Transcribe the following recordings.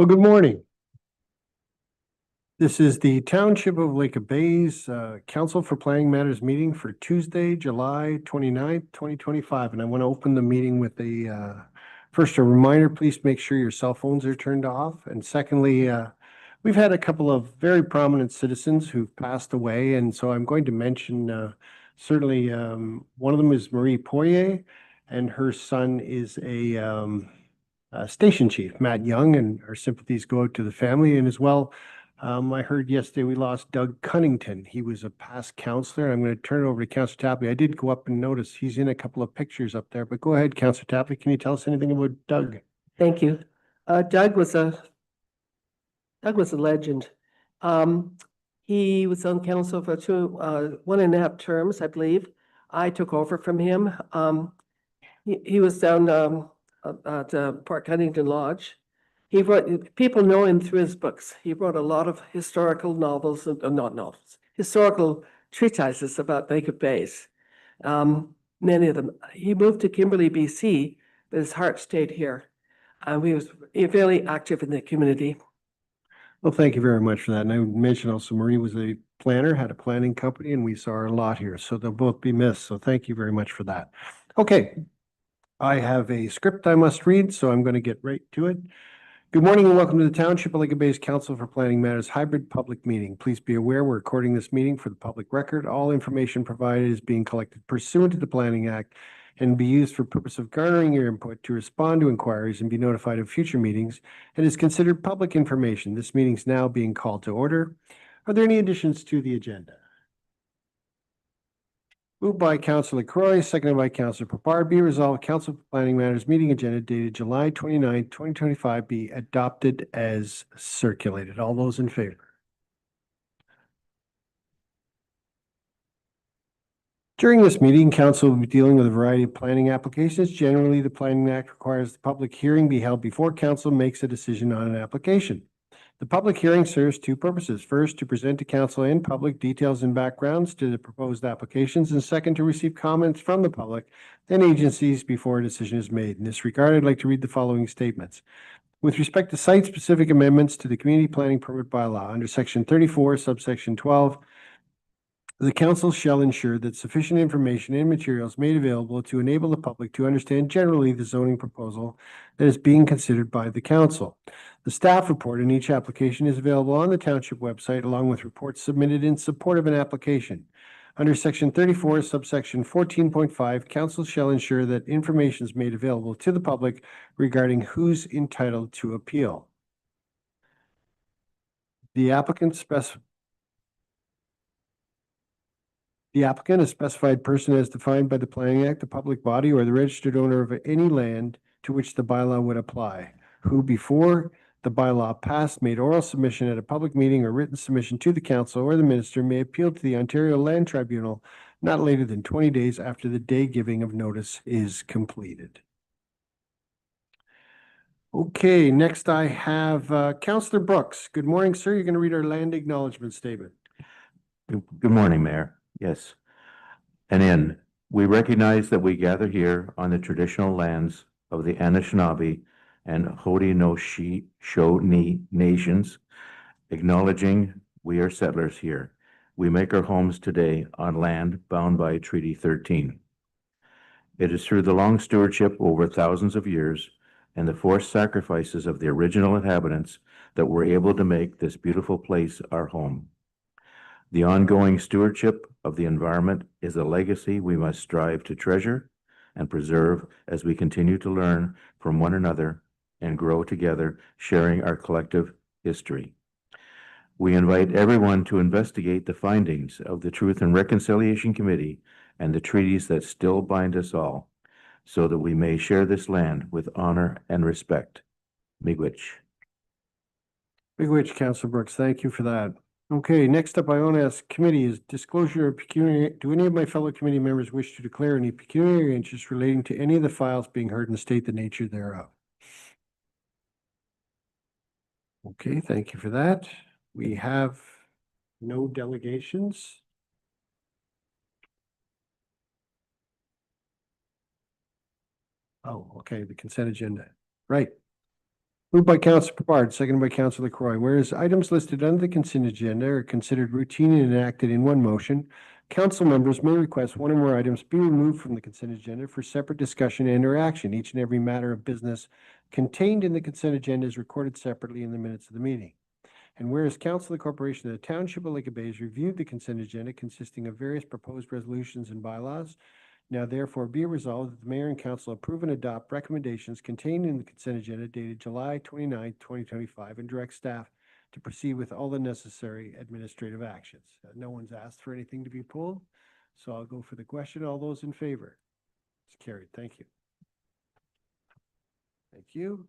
Well, good morning. This is the Township of Lake of Bays Council for Planning Matters meeting for Tuesday, July 29th, 2025. And I want to open the meeting with first a reminder, please make sure your cell phones are turned off. And secondly, we've had a couple of very prominent citizens who've passed away. And so I'm going to mention certainly one of them is Marie Poirier, and her son is a station chief, Matt Young, and our sympathies go out to the family. And as well, I heard yesterday we lost Doug Cunnington. He was a past counselor. I'm going to turn it over to Councillor Tapley. I did go up and notice he's in a couple of pictures up there, but go ahead, Councillor Tapley. Can you tell us anything about Doug? Thank you. Doug was a legend. He was on council for 1.5 terms, I believe. I took over from him. He was down at Port Cunnington Lodge. People know him through his books. He wrote a lot of historical novels, not novels, historical treatises about Lake of Bays. Many of them. He moved to Kimberley, BC, but his heart stayed here. And he was very active in the community. Well, thank you very much for that. And I would mention also Marie was a planner, had a planning company, and we saw her a lot here. So they'll both be missed. So thank you very much for that. Okay. I have a script I must read, so I'm going to get right to it. Good morning and welcome to the Township of Lake of Bays Council for Planning Matters hybrid public meeting. Please be aware we're recording this meeting for the public record. All information provided is being collected pursuant to the Planning Act and be used for purpose of garnering your input to respond to inquiries and be notified of future meetings and is considered public information. This meeting is now being called to order. Are there any additions to the agenda? Moved by Councillor Croy, seconded by Councillor Papar. Be resolved, Council for Planning Matters meeting agenda dated July 29, 2025 be adopted as circulated. All those in favor? During this meeting, Council will be dealing with a variety of planning applications. Generally, the Planning Act requires the public hearing be held before Council makes a decision on an application. The public hearing serves two purposes. First, to present to Council and public details and backgrounds to the proposed applications, and second, to receive comments from the public and agencies before a decision is made. In this regard, I'd like to read the following statements. With respect to site-specific amendments to the Community Planning Permit Bylaw, under Section 34, subsection 12, the Council shall ensure that sufficient information and materials made available to enable the public to understand generally the zoning proposal that is being considered by the Council. The staff report in each application is available on the Township website, along with reports submitted in support of an application. Under Section 34, subsection 14.5, Council shall ensure that information is made available to the public regarding who's entitled to appeal. The applicant, a specified person as defined by the Planning Act, the public body, or the registered owner of any land to which the bylaw would apply, who before the bylaw passed made oral submission at a public meeting or written submission to the Council or the Minister may appeal to the Ontario Land Tribunal not later than 20 days after the day giving of notice is completed. Okay, next I have Councillor Brooks. Good morning, sir. You're going to read our land acknowledgement statement. Good morning, Mayor. Yes. And we recognize that we gather here on the traditional lands of the Anishinaabe and Haudenosaunee nations, acknowledging we are settlers here. We make our homes today on land bound by Treaty 13. It is through the long stewardship over thousands of years and the forced sacrifices of the original inhabitants that we're able to make this beautiful place our home. The ongoing stewardship of the environment is a legacy we must strive to treasure and preserve as we continue to learn from one another and grow together, sharing our collective history. We invite everyone to investigate the findings of the Truth and Reconciliation Committee and the treaties that still bind us all, so that we may share this land with honor and respect. Miigwech. Miigwech, Councillor Brooks. Thank you for that. Okay, next up, I want to ask committee is disclosure of pecuniary. Do any of my fellow committee members wish to declare any pecuniary interest relating to any of the files being heard and state the nature thereof? Okay, thank you for that. We have no delegations. Oh, okay, the consent agenda. Right. Moved by Council Picard, seconded by Council LaCroy. Whereas items listed under the consent agenda are considered routine and enacted in one motion, council members may request one or more items be removed from the consent agenda for separate discussion and or action. Each and every matter of business contained in the consent agenda is recorded separately in the minutes of the meeting. And whereas Council of the Corporation of the Township of Lake of Bay has reviewed the consent agenda consisting of various proposed resolutions and bylaws, now therefore be resolved that the mayor and council approve and adopt recommendations contained in the consent agenda dated July 29, 2025, and direct staff to proceed with all the necessary administrative actions. No one's asked for anything to be pulled, so I'll go for the question. All those in favor? It's carried. Thank you. Thank you.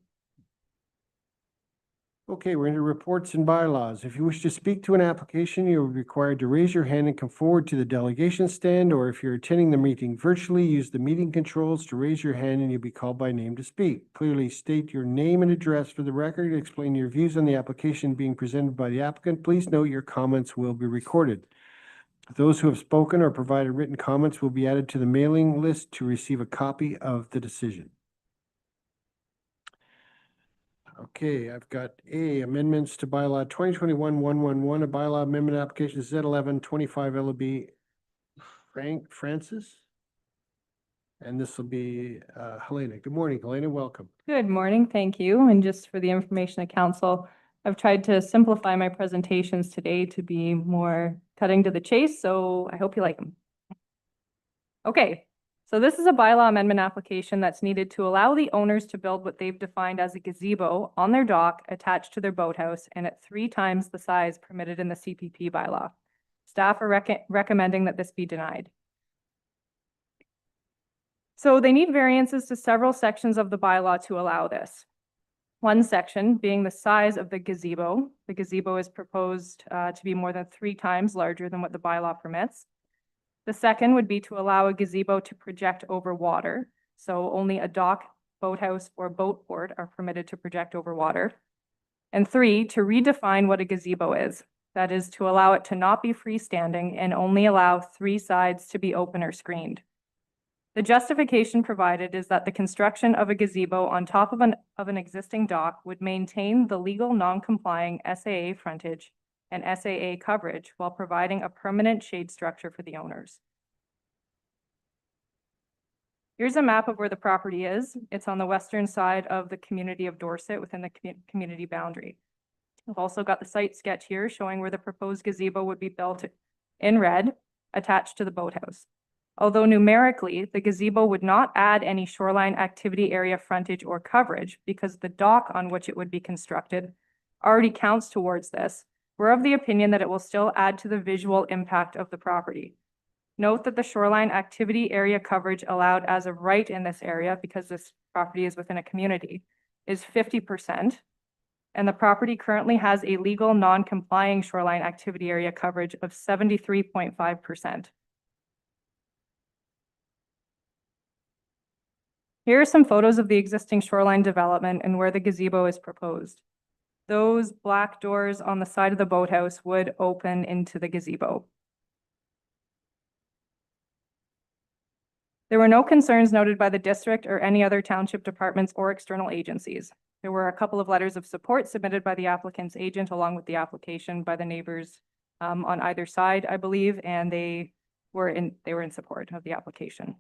Okay, we're into reports and bylaws. If you wish to speak to an application, you're required to raise your hand and come forward to the delegation stand, or if you're attending the meeting virtually, use the meeting controls to raise your hand and you'll be called by name to speak. Clearly state your name and address for the record. Explain your views on the application being presented by the applicant. Please note your comments will be recorded. Those who have spoken or provided written comments will be added to the mailing list to receive a copy of the decision. Okay, I've got amendments to bylaw 2021-111, a bylaw amendment application Z1125 LOB Francis. And this will be Helena. Good morning, Helena. Welcome. Good morning, thank you. And just for the information of council, I've tried to simplify my presentations today to be more cutting to the chase, so I hope you like them. Okay, so this is a bylaw amendment application that's needed to allow the owners to build what they've defined as a gazebo on their dock attached to their boathouse and at 3 times the size permitted in the CPP bylaw. Staff are recommending that this be denied. So they need variances to several sections of the bylaw to allow this. One section being the size of the gazebo. The gazebo is proposed to be more than 3 times larger than what the bylaw permits. The second would be to allow a gazebo to project over water. So only a dock, boathouse, or boat port are permitted to project over water. And 3, to redefine what a gazebo is. That is to allow it to not be freestanding and only allow 3 sides to be open or screened. The justification provided is that the construction of a gazebo on top of an existing dock would maintain the legal non-complying SAA frontage and SAA coverage while providing a permanent shade structure for the owners. Here's a map of where the property is. It's on the western side of the community of Dorset within the community boundary. I've also got the site sketch here showing where the proposed gazebo would be built in red, attached to the boathouse. Although numerically, the gazebo would not add any shoreline activity area frontage or coverage because the dock on which it would be constructed already counts towards this. We're of the opinion that it will still add to the visual impact of the property. Note that the shoreline activity area coverage allowed as of right in this area, because this property is within a community, is 50%. And the property currently has a legal non-complying shoreline activity area coverage of 73.5%. Here are some photos of the existing shoreline development and where the gazebo is proposed. Those black doors on the side of the boathouse would open into the gazebo. There were no concerns noted by the district or any other township departments or external agencies. There were a couple of letters of support submitted by the applicant's agent along with the application by the neighbors on either side, I believe, and they were in support of the application.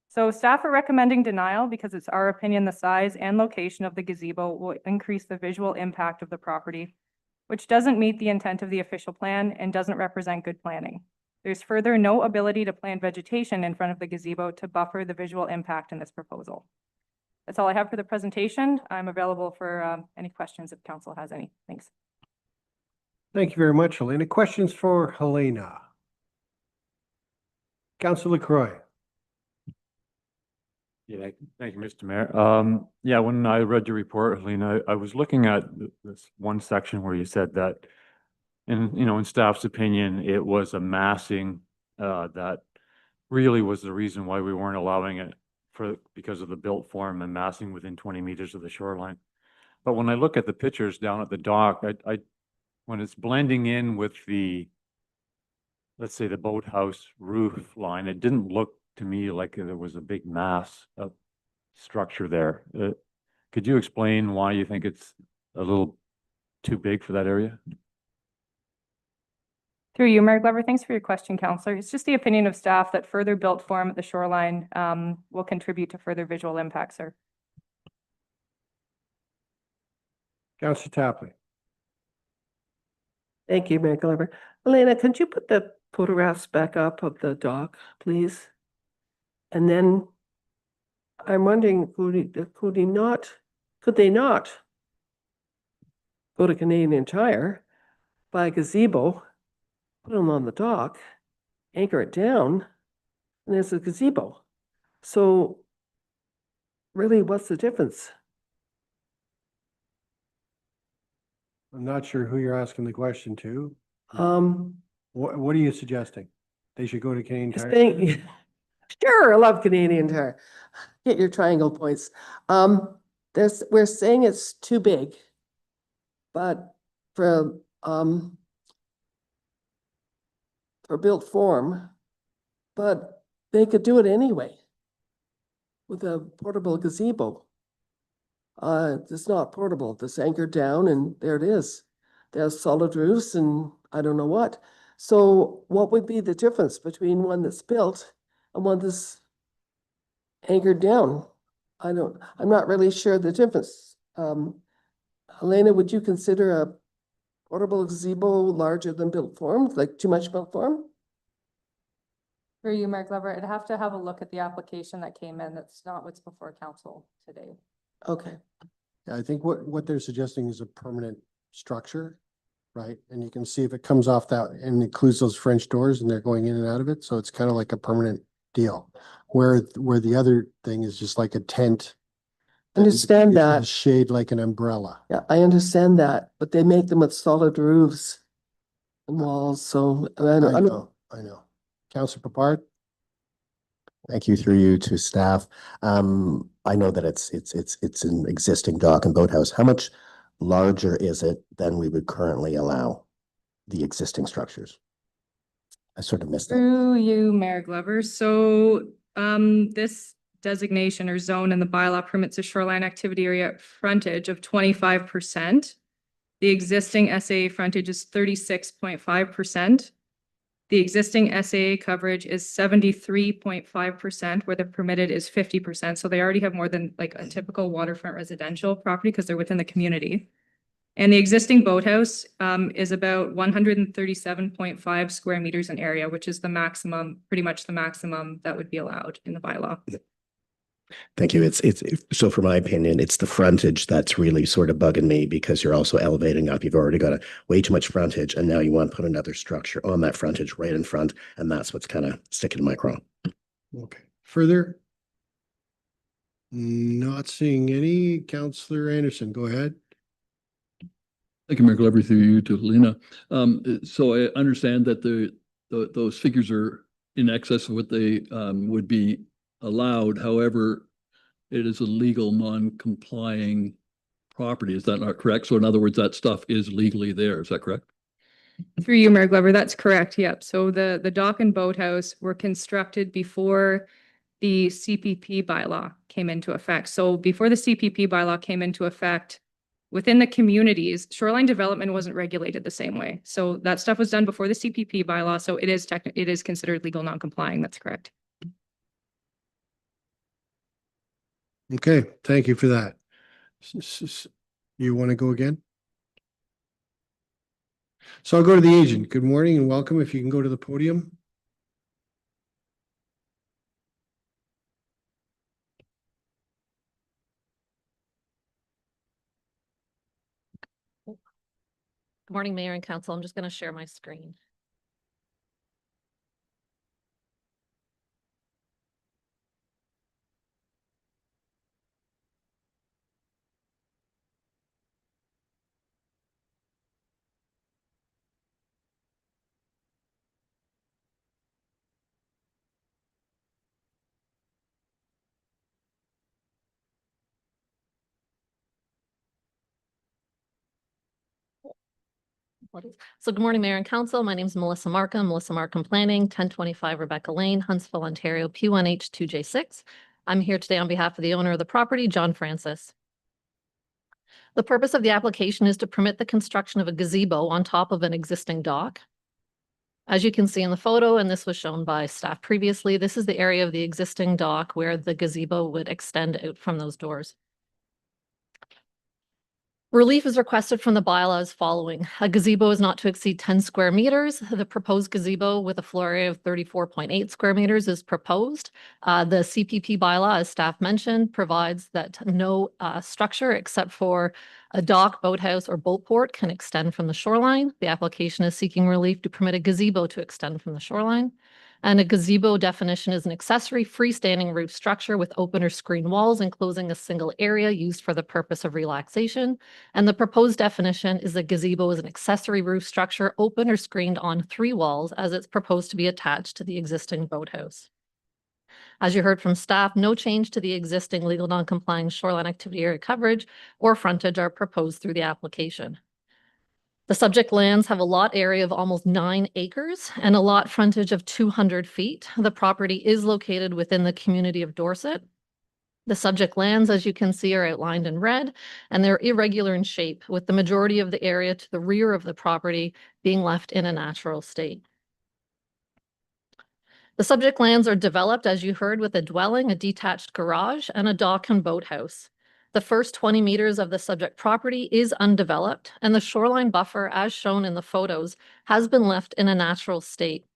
So staff are recommending denial because it's our opinion the size and location of the gazebo will increase the visual impact of the property, which doesn't meet the intent of the official plan and doesn't represent good planning. There's further no ability to plant vegetation in front of the gazebo to buffer the visual impact in this proposal. That's all I have for the presentation. I'm available for any questions if council has any. Thanks. Thank you very much, Helena. Questions for Helena? Councilor LaCroy. Yeah, thank you, Mr. Mayor. Yeah, when I read your report, Helena, I was looking at this one section where you said that in staff's opinion, it was a massing that really was the reason why we weren't allowing it because of the built form and massing within 20 meters of the shoreline. But when I look at the pictures down at the dock, when it's blending in with the, let's say the boathouse roof line, it didn't look to me like there was a big mass of structure there. Could you explain why you think it's a little too big for that area? Through you, Mayor Glover, thanks for your question, Counselor. It's just the opinion of staff that further built form at the shoreline will contribute to further visual impacts, sir. Councillor Tapley. Thank you, Mayor Glover. Elena, could you put the photographs back up of the dock, please? And then I'm wondering, could they not go to Canadian Tire, buy a gazebo, put them on the dock, anchor it down, and there's a gazebo. So really, what's the difference? I'm not sure who you're asking the question to. Um, What are you suggesting? They should go to Canadian Just Tire? think, sure, I love Canadian Tire. Get your triangle points. We're saying it's too big. But for built form, but they could do it anyway with a portable gazebo. It's not portable, it's anchored down and there it is. There's solid roofs and I don't know what. So what would be the difference between one that's built and one that's anchored down? I'm not really sure the difference. Elena, would you consider a portable gazebo larger than built form, like too much built form? Through you, Mayor Glover, I'd have to have a look at the application that came in. That's not what's before council today. Okay, Yeah, I think what they're suggesting is a permanent structure, right? And you can see if it comes off that and includes those French doors and they're going in and out of it. So it's kind of like a permanent deal. Where the other thing is just like a tent. understand It's a that. shade like an umbrella. Yeah, I understand that, but they make them with solid roofs and walls, so I don't. I know. Councillor Papard? Thank you through you to staff. I know that it's an existing dock and boathouse. How much larger is it than we would currently allow the existing structures? I sort of missed that. Through you, Mayor Glover. So this designation or zone in the bylaw permits a shoreline activity area frontage of 25%. The existing SAA frontage is 36.5%. The existing SAA coverage is 73.5%, where the permitted is 50%. So they already have more than like a typical waterfront residential property because they're within the community. And the existing boathouse is about 137.5 square meters in area, which is the maximum, pretty much the maximum that would be allowed in the bylaw. Thank you. So for my opinion, it's the frontage that's really sort of bugging me because you're also elevating up. You've already got way too much frontage and now you want to put another structure on that frontage right in front. And that's what's kind of sticking to my craw. Okay. Further? Not seeing any. Councillor Anderson, go ahead. Thank you, Mayor Glover, through you to Helena. So I understand that those figures are in excess of what they would be allowed. However, it is a legal non-complying property. Is that not correct? So in other words, that stuff is legally there. Is that correct? Through you, Mayor Glover, that's correct. Yep. So the dock and boathouse were constructed before the CPP bylaw came into effect. So before the CPP bylaw came into effect, within the communities, shoreline development wasn't regulated the same way. So that stuff was done before the CPP bylaw. So it is considered legal non-complying. That's correct. Okay, thank you for that. You want to go again? So I'll go to the agent. Good morning and welcome. If you can go to the podium. Good morning, Mayor and Council. I'm just going to share my screen. So good morning, Mayor and Council. My name is Melissa Markham, Melissa Markham Planning, 1025 Rebecca Lane, Huntsville, Ontario, P1H2J6. I'm here today on behalf of the owner of the property, John Francis. The purpose of the application is to permit the construction of a gazebo on top of an existing dock. As you can see in the photo, and this was shown by staff previously, this is the area of the existing dock where the gazebo would extend out from those doors. Relief is requested from the bylaws following. A gazebo is not to exceed 10 square meters. The proposed gazebo with a floor area of 34.8 square meters is proposed. The CPP bylaw, as staff mentioned, provides that no structure except for a dock, boathouse, or boatport can extend from the shoreline. The application is seeking relief to permit a gazebo to extend from the shoreline. And a gazebo definition is an accessory freestanding roof structure with open or screen walls enclosing a single area used for the purpose of relaxation. And the proposed definition is a gazebo is an accessory roof structure open or screened on 3 walls as it's proposed to be attached to the existing boathouse. As you heard from staff, no change to the existing legal non-complying shoreline activity area coverage or frontage are proposed through the application. The subject lands have a lot area of almost 9 acres and a lot frontage of 200 feet. The property is located within the community of Dorset. The subject lands, as you can see, are outlined in red, and they're irregular in shape, with the majority of the area to the rear of the property being left in a natural state. The subject lands are developed, as you heard, with a dwelling, a detached garage, and a dock and boathouse. The first 20 meters of the subject property is undeveloped, and the shoreline buffer, as shown in the photos, has been left in a natural state.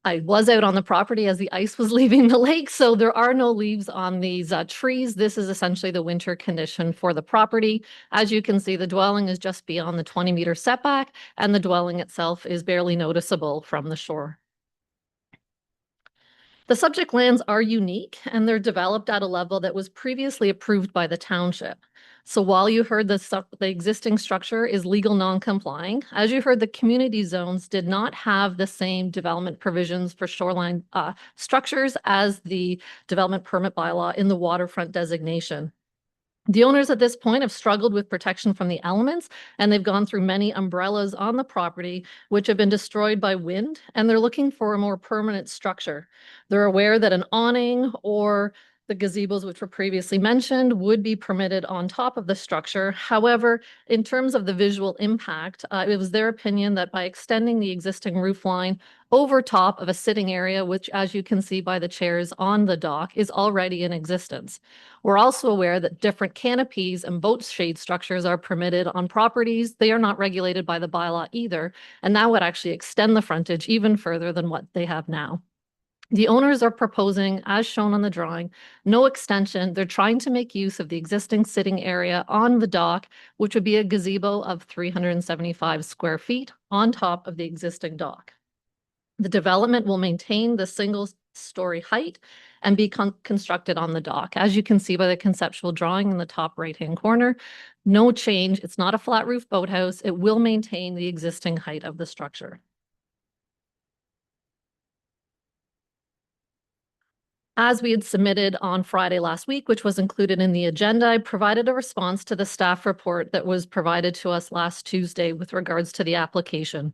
I was out on the property as the ice was leaving the lake, so there are no leaves on these trees. This is essentially the winter condition for the property. As you can see, the dwelling is just beyond the 20-meter setback, and the dwelling itself is barely noticeable from the shore. The subject lands are unique and they're developed at a level that was previously approved by the township. So while you heard the existing structure is legal non-complying, as you heard, the community zones did not have the same development provisions for shoreline structures as the development permit bylaw in the waterfront designation. The owners at this point have struggled with protection from the elements, and they've gone through many umbrellas on the property, which have been destroyed by wind, and they're looking for a more permanent structure. They're aware that an awning or the gazebos, which were previously mentioned, would be permitted on top of the structure. However, in terms of the visual impact, it was their opinion that by extending the existing roof line over top of a sitting area, which, as you can see by the chairs on the dock, is already in existence. We're also aware that different canopies and boat shade structures are permitted on properties. They are not regulated by the bylaw either, and that would actually extend the frontage even further than what they have now. The owners are proposing, as shown on the drawing, no extension. They're trying to make use of the existing sitting area on the dock, which would be a gazebo of 375 square feet on top of the existing dock. The development will maintain the single-story height and be constructed on the dock. As you can see by the conceptual drawing in the top right-hand corner, no change. It's not a flat roof boathouse. It will maintain the existing height of the structure. As we had submitted on Friday last week, which was included in the agenda, I provided a response to the staff report that was provided to us last Tuesday with regards to the application.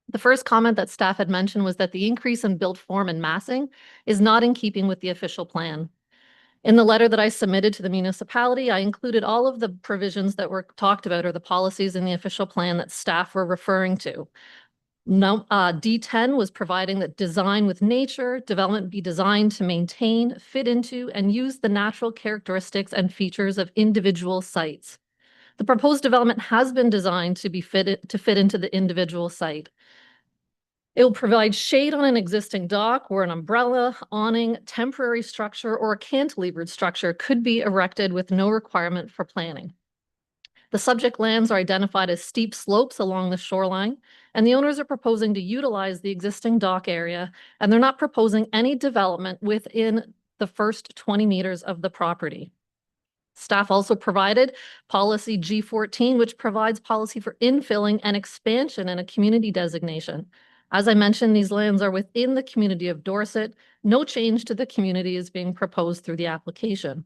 The first comment that staff had mentioned was that the increase in built form and massing is not in keeping with the official plan. In the letter that I submitted to the municipality, I included all of the provisions that were talked about or the policies in the official plan that staff were referring to. No, D10 was providing that design with nature, development be designed to maintain, fit into, and use the natural characteristics and features of individual sites. The proposed development has been designed to fit into the individual site. It will provide shade on an existing dock where an umbrella, awning, temporary structure, or a cantilevered structure could be erected with no requirement for planning. The subject lands are identified as steep slopes along the shoreline, and the owners are proposing to utilize the existing dock area, and they're not proposing any development within the first 20 meters of the property. Staff also provided policy G14, which provides policy for infilling and expansion in a community designation. As I mentioned, these lands are within the community of Dorset. No change to the community is being proposed through the application.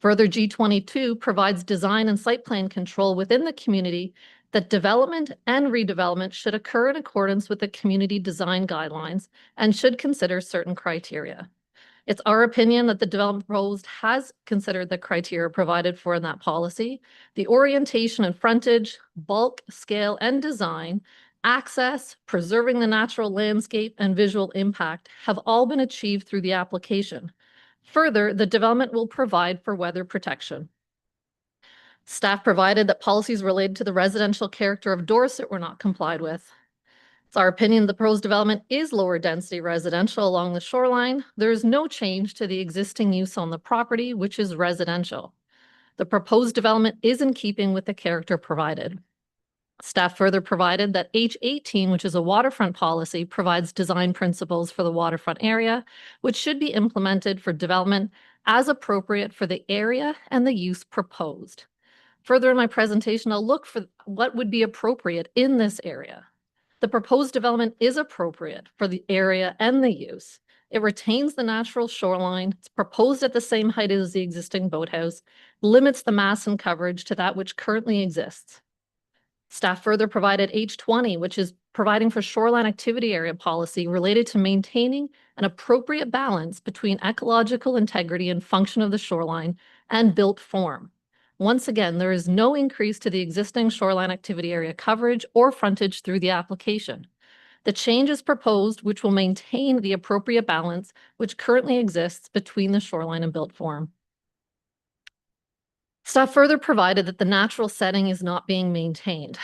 Further, G22 provides design and site plan control within the community that development and redevelopment should occur in accordance with the community design guidelines and should consider certain criteria. It's our opinion that the development proposed has considered the criteria provided for in that policy. The orientation and frontage, bulk, scale, and design, access, preserving the natural landscape, and visual impact have all been achieved through the application. Further, the development will provide for weather protection. Staff provided that policies related to the residential character of Dorset were not complied with. It's our opinion the proposed development is lower density residential along the shoreline. There is no change to the existing use on the property, which is residential. The proposed development is in keeping with the character provided. Staff further provided that H18, which is a waterfront policy, provides design principles for the waterfront area, which should be implemented for development as appropriate for the area and the use proposed. Further in my presentation, I'll look for what would be appropriate in this area. The proposed development is appropriate for the area and the use. It retains the natural shoreline. It's proposed at the same height as the existing boathouse, limits the mass and coverage to that which currently exists. Staff further provided H20, which is providing for shoreline activity area policy related to maintaining an appropriate balance between ecological integrity and function of the shoreline and built form. Once again, there is no increase to the existing shoreline activity area coverage or frontage through the application. The change is proposed, which will maintain the appropriate balance which currently exists between the shoreline and built form. Staff further provided that the natural setting is not being maintained.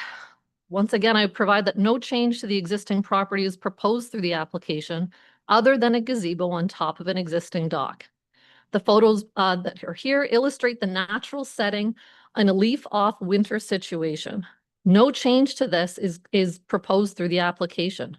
Once again, I provide that no change to the existing property is proposed through the application other than a gazebo on top of an existing dock. The photos that are here illustrate the natural setting in a leaf-off winter situation. No change to this is proposed through the application.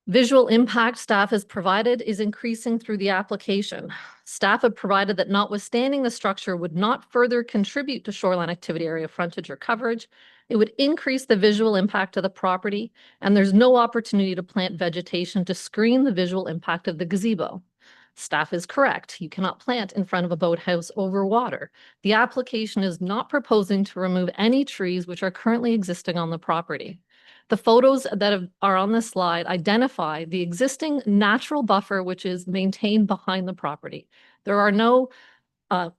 Visual impact staff has provided is increasing through the application. Staff have provided that notwithstanding the structure would not further contribute to shoreline activity area frontage or coverage, it would increase the visual impact of the property, and there's no opportunity to plant vegetation to screen the visual impact of the gazebo. Staff is correct. You cannot plant in front of a boathouse over water. The application is not proposing to remove any trees which are currently existing on the property. The photos that are on this slide identify the existing natural buffer which is maintained behind the property. There are no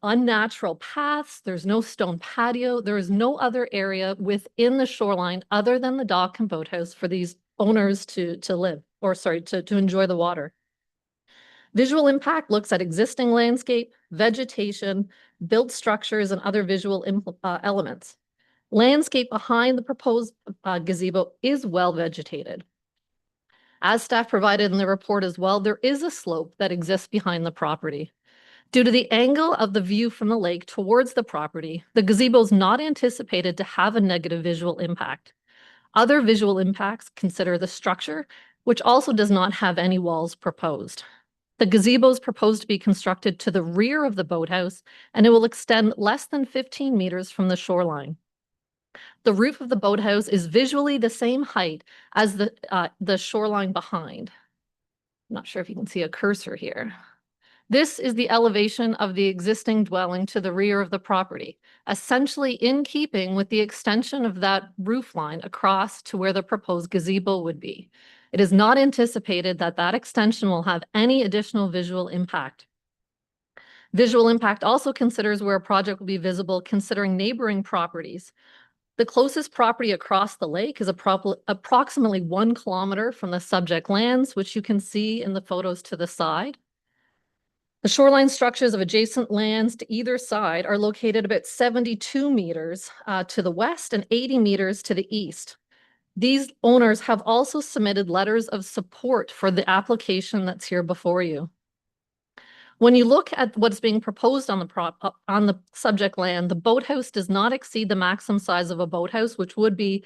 unnatural paths. There's no stone patio. There is no other area within the shoreline other than the dock and boathouse for these owners to live, or sorry, to enjoy the water. Visual impact looks at existing landscape, vegetation, built structures, and other visual elements. Landscape behind the proposed gazebo is well vegetated. As staff provided in the report as well, there is a slope that exists behind the property. Due to the angle of the view from the lake towards the property, the gazebo is not anticipated to have a negative visual impact. Other visual impacts consider the structure, which also does not have any walls proposed. The gazebo is proposed to be constructed to the rear of the boathouse, and it will extend less than 15 meters from the shoreline. The roof of the boathouse is visually the same height as the shoreline behind. I'm not sure if you can see a cursor here. This is the elevation of the existing dwelling to the rear of the property, essentially in keeping with the extension of that roof line across to where the proposed gazebo would be. It is not anticipated that that extension will have any additional visual impact. Visual impact also considers where a project will be visible considering neighboring properties. The closest property across the lake is approximately 1 kilometer from the subject lands, which you can see in the photos to the side. The shoreline structures of adjacent lands to either side are located about 72 meters to the west and 80 meters to the east. These owners have also submitted letters of support for the application that's here before you. When you look at what's being proposed on the subject land, the boathouse does not exceed the maximum size of a boathouse, which would be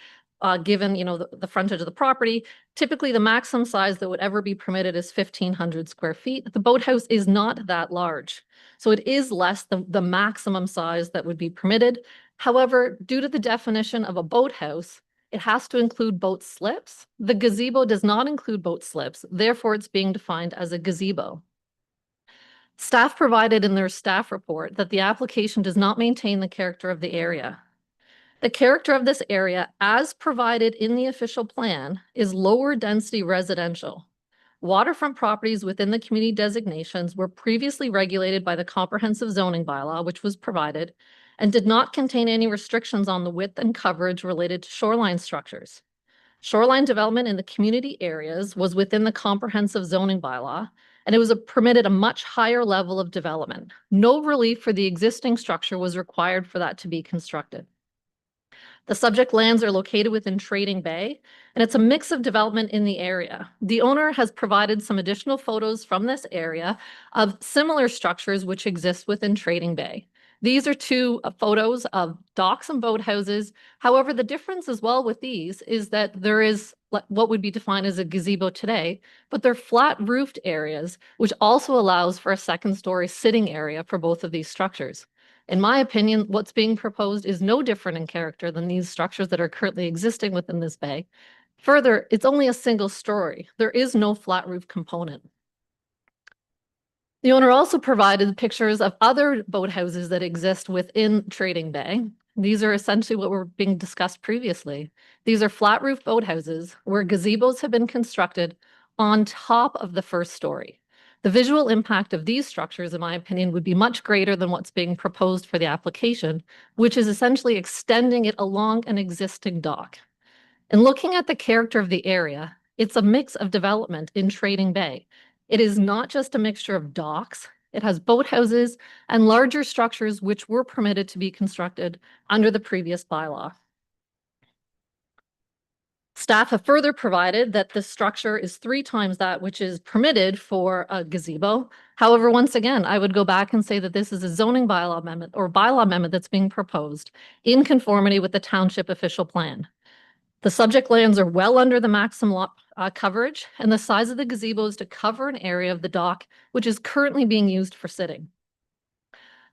given, the frontage of the property. Typically, the maximum size that would ever be permitted is 1,500 square feet. The boathouse is not that large, so it is less than the maximum size that would be permitted. However, due to the definition of a boathouse, it has to include boat slips. The gazebo does not include boat slips, therefore it's being defined as a gazebo. Staff provided in their staff report that the application does not maintain the character of the area. The character of this area, as provided in the official plan, is lower density residential. Waterfront properties within the community designations were previously regulated by the comprehensive zoning bylaw, which was provided, and did not contain any restrictions on the width and coverage related to shoreline structures. Shoreline development in the community areas was within the comprehensive zoning bylaw, and it was permitted a much higher level of development. No relief for the existing structure was required for that to be constructed. The subject lands are located within Trading Bay, and it's a mix of development in the area. The owner has provided some additional photos from this area of similar structures which exist within Trading Bay. These are two photos of docks and boathouses. However, the difference as well with these is that there is what would be defined as a gazebo today, but they're flat roofed areas, which also allows for a second story sitting area for both of these structures. In my opinion, what's being proposed is no different in character than these structures that are currently existing within this bay. Further, it's only a single story. There is no flat roof component. The owner also provided pictures of other boathouses that exist within Trading Bay. These are essentially what were being discussed previously. These are flat roof boathouses where gazebos have been constructed on top of the first story. The visual impact of these structures, in my opinion, would be much greater than what's being proposed for the application, which is essentially extending it along an existing dock. And looking at the character of the area, it's a mix of development in Trading Bay. It is not just a mixture of docks. It has boathouses and larger structures which were permitted to be constructed under the previous bylaw. Staff have further provided that the structure is 3 times that which is permitted for a gazebo. However, once again, I would go back and say that this is a zoning bylaw amendment or bylaw amendment that's being proposed in conformity with the township official plan. The subject lands are well under the maximum lot coverage, and the size of the gazebo is to cover an area of the dock which is currently being used for sitting.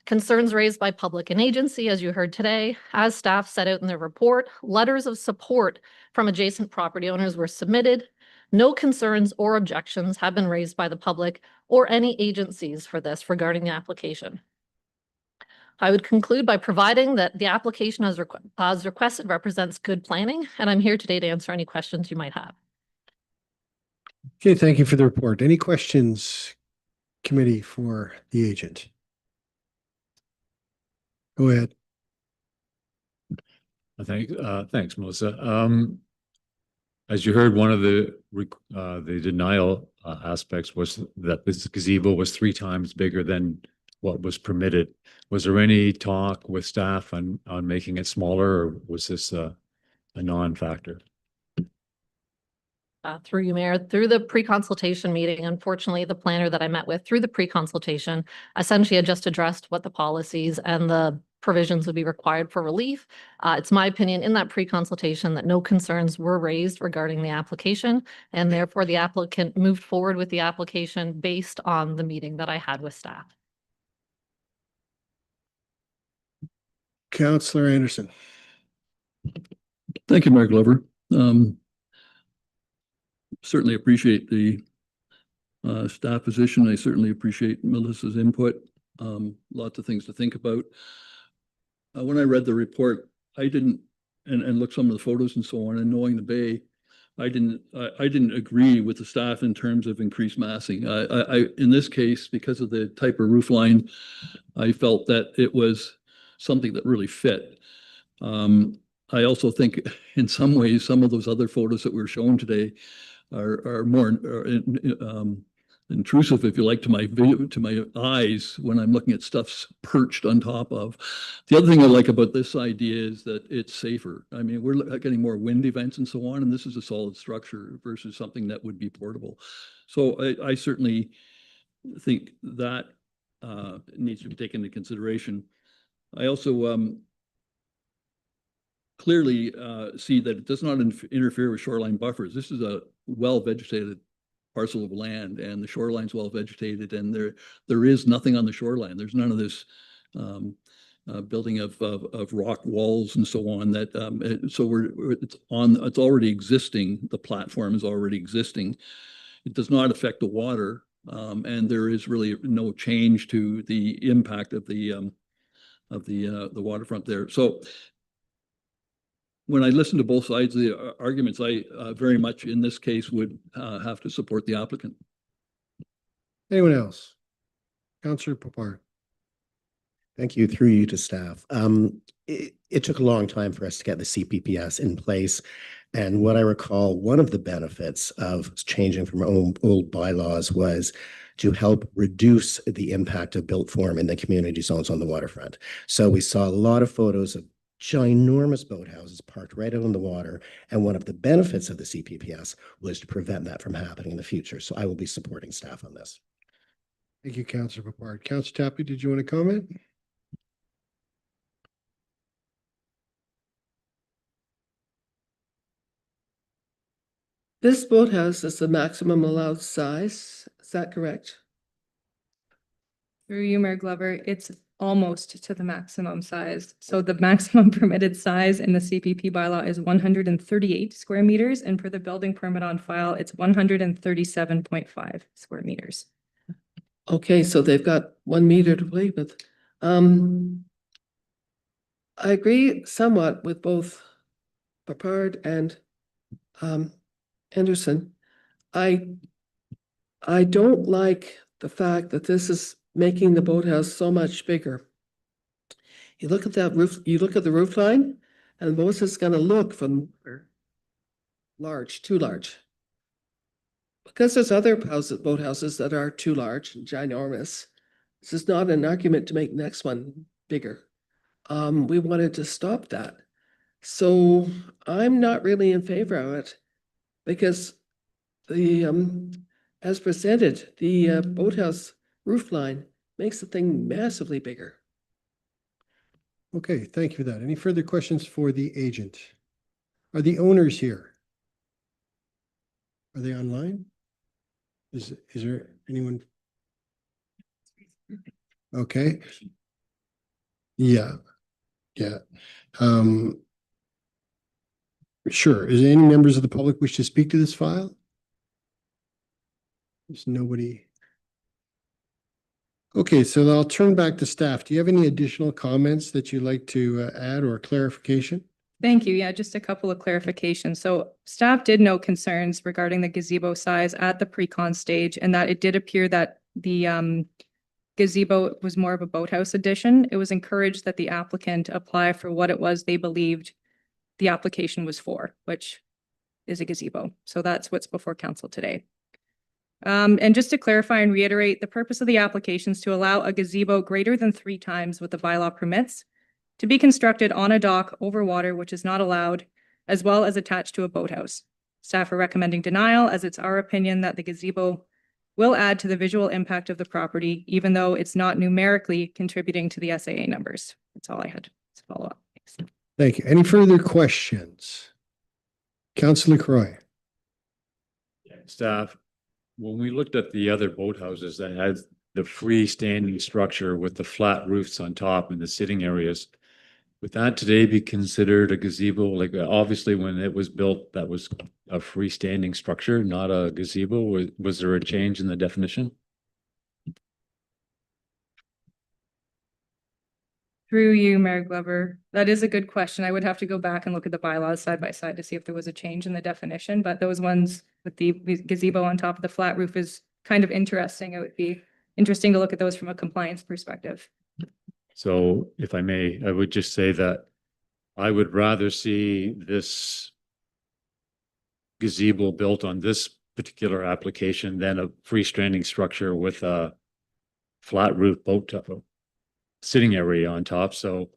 Concerns raised by public and agency, as you heard today, as staff set out in their report, letters of support from adjacent property owners were submitted. No concerns or objections have been raised by the public or any agencies for this regarding the application. I would conclude by providing that the application as requested represents good planning, and I'm here today to answer any questions you might have. Okay, thank you for the report. Any questions, committee, for the agent? Go ahead. Thanks, Melissa. As you heard, one of the denial aspects was that this gazebo was 3 times bigger than what was permitted. Was there any talk with staff on making it smaller, or was this a non-factor? Through you, Mayor, through the pre-consultation meeting, unfortunately, the planner that I met with through the pre-consultation essentially had just addressed what the policies and the provisions would be required for relief. It's my opinion in that pre-consultation that no concerns were raised regarding the application, and therefore the applicant moved forward with the application based on the meeting that I had with staff. Councillor Anderson. Thank you, Mayor Glover. Certainly appreciate the staff position. I certainly appreciate Melissa's input. Lots of things to think about. When I read the report, I didn't, and looked some of the photos and so on, and knowing the bay, I didn't agree with the staff in terms of increased massing. In this case, because of the type of roof line, I felt that it was something that really fit. I also think in some ways, some of those other photos that were shown today are more intrusive, if you like, to my eyes when I'm looking at stuff perched on top of. The other thing I like about this idea is that it's safer. I mean, we're getting more wind events and so on, and this is a solid structure versus something that would be portable. So I certainly think that needs to be taken into consideration. I also clearly see that it does not interfere with shoreline buffers. This is a well-vegetated parcel of land, and the shoreline's well-vegetated, and there is nothing on the shoreline. There's none of this building of rock walls and so on. That so it's already existing. The platform is already existing. It does not affect the water, and there is really no change to the impact of the waterfront there. So when I listen to both sides of the arguments, I very much in this case would have to support the applicant. Anyone else? Councillor Papard. Thank you, through you to staff. It took a long time for us to get the CPPS in place. And what I recall, one of the benefits of changing from old bylaws was to help reduce the impact of built form in the community zones on the waterfront. So we saw a lot of photos of ginormous boathouses parked right out on the water. And one of the benefits of the CPPS was to prevent that from happening in the future. So I will be supporting staff on this. Thank you, Councillor Papard. Councillor Tappy, did you want to comment? This boathouse is the maximum allowed size. Is that correct? Through you, Mayor Glover, it's almost to the maximum size. So the maximum permitted size in the CPP bylaw is 138 square meters, and for the building permit on file, it's 137.5 square meters. Okay, so they've got 1 meter to play with. I agree somewhat with both Papard and Anderson. I don't like the fact that this is making the boathouse so much bigger. You look at that roof, you look at the roof line, and the boat is gonna look from large, too large. Because there's other boathouses that are too large and ginormous. This is not an argument to make the next one bigger. We wanted to stop that. So I'm not really in favor of it because the, as presented, the boathouse roof line makes the thing massively bigger. Okay, thank you for that. Any further questions for the agent? Are the owners here? Are they online? Is there anyone? Okay. Yeah. Sure. Is there any members of the public wish to speak to this file? There's nobody. Okay, so I'll turn back to staff. Do you have any additional comments that you'd like to add or clarification? Thank you. Yeah, just a couple of clarifications. So staff did note concerns regarding the gazebo size at the pre-con stage, and that it did appear that the gazebo was more of a boathouse addition. It was encouraged that the applicant apply for what it was they believed the application was for, which is a gazebo. So that's what's before council today. And just to clarify and reiterate, the purpose of the application is to allow a gazebo greater than 3 times what the bylaw permits to be constructed on a dock over water, which is not allowed, as well as attached to a boathouse. Staff are recommending denial, as it's our opinion that the gazebo will add to the visual impact of the property, even though it's not numerically contributing to the SAA numbers. That's all I had to follow up. Thanks. Thank you. Any further questions? Councillor Croy. Staff, when we looked at the other boathouses that had the freestanding structure with the flat roofs on top and the sitting areas, would that today be considered a gazebo? Like obviously when it was built, that was a freestanding structure, not a gazebo. Was there a change in the definition? Through you, Mayor Glover, that is a good question. I would have to go back and look at the bylaws side by side to see if there was a change in the definition, but those ones with the gazebo on top of the flat roof is kind of interesting. It would be interesting to look at those from a compliance perspective. So if I may, I would just say that I would rather see this gazebo built on this particular application than a freestanding structure with a flat roof boat sitting area on top. So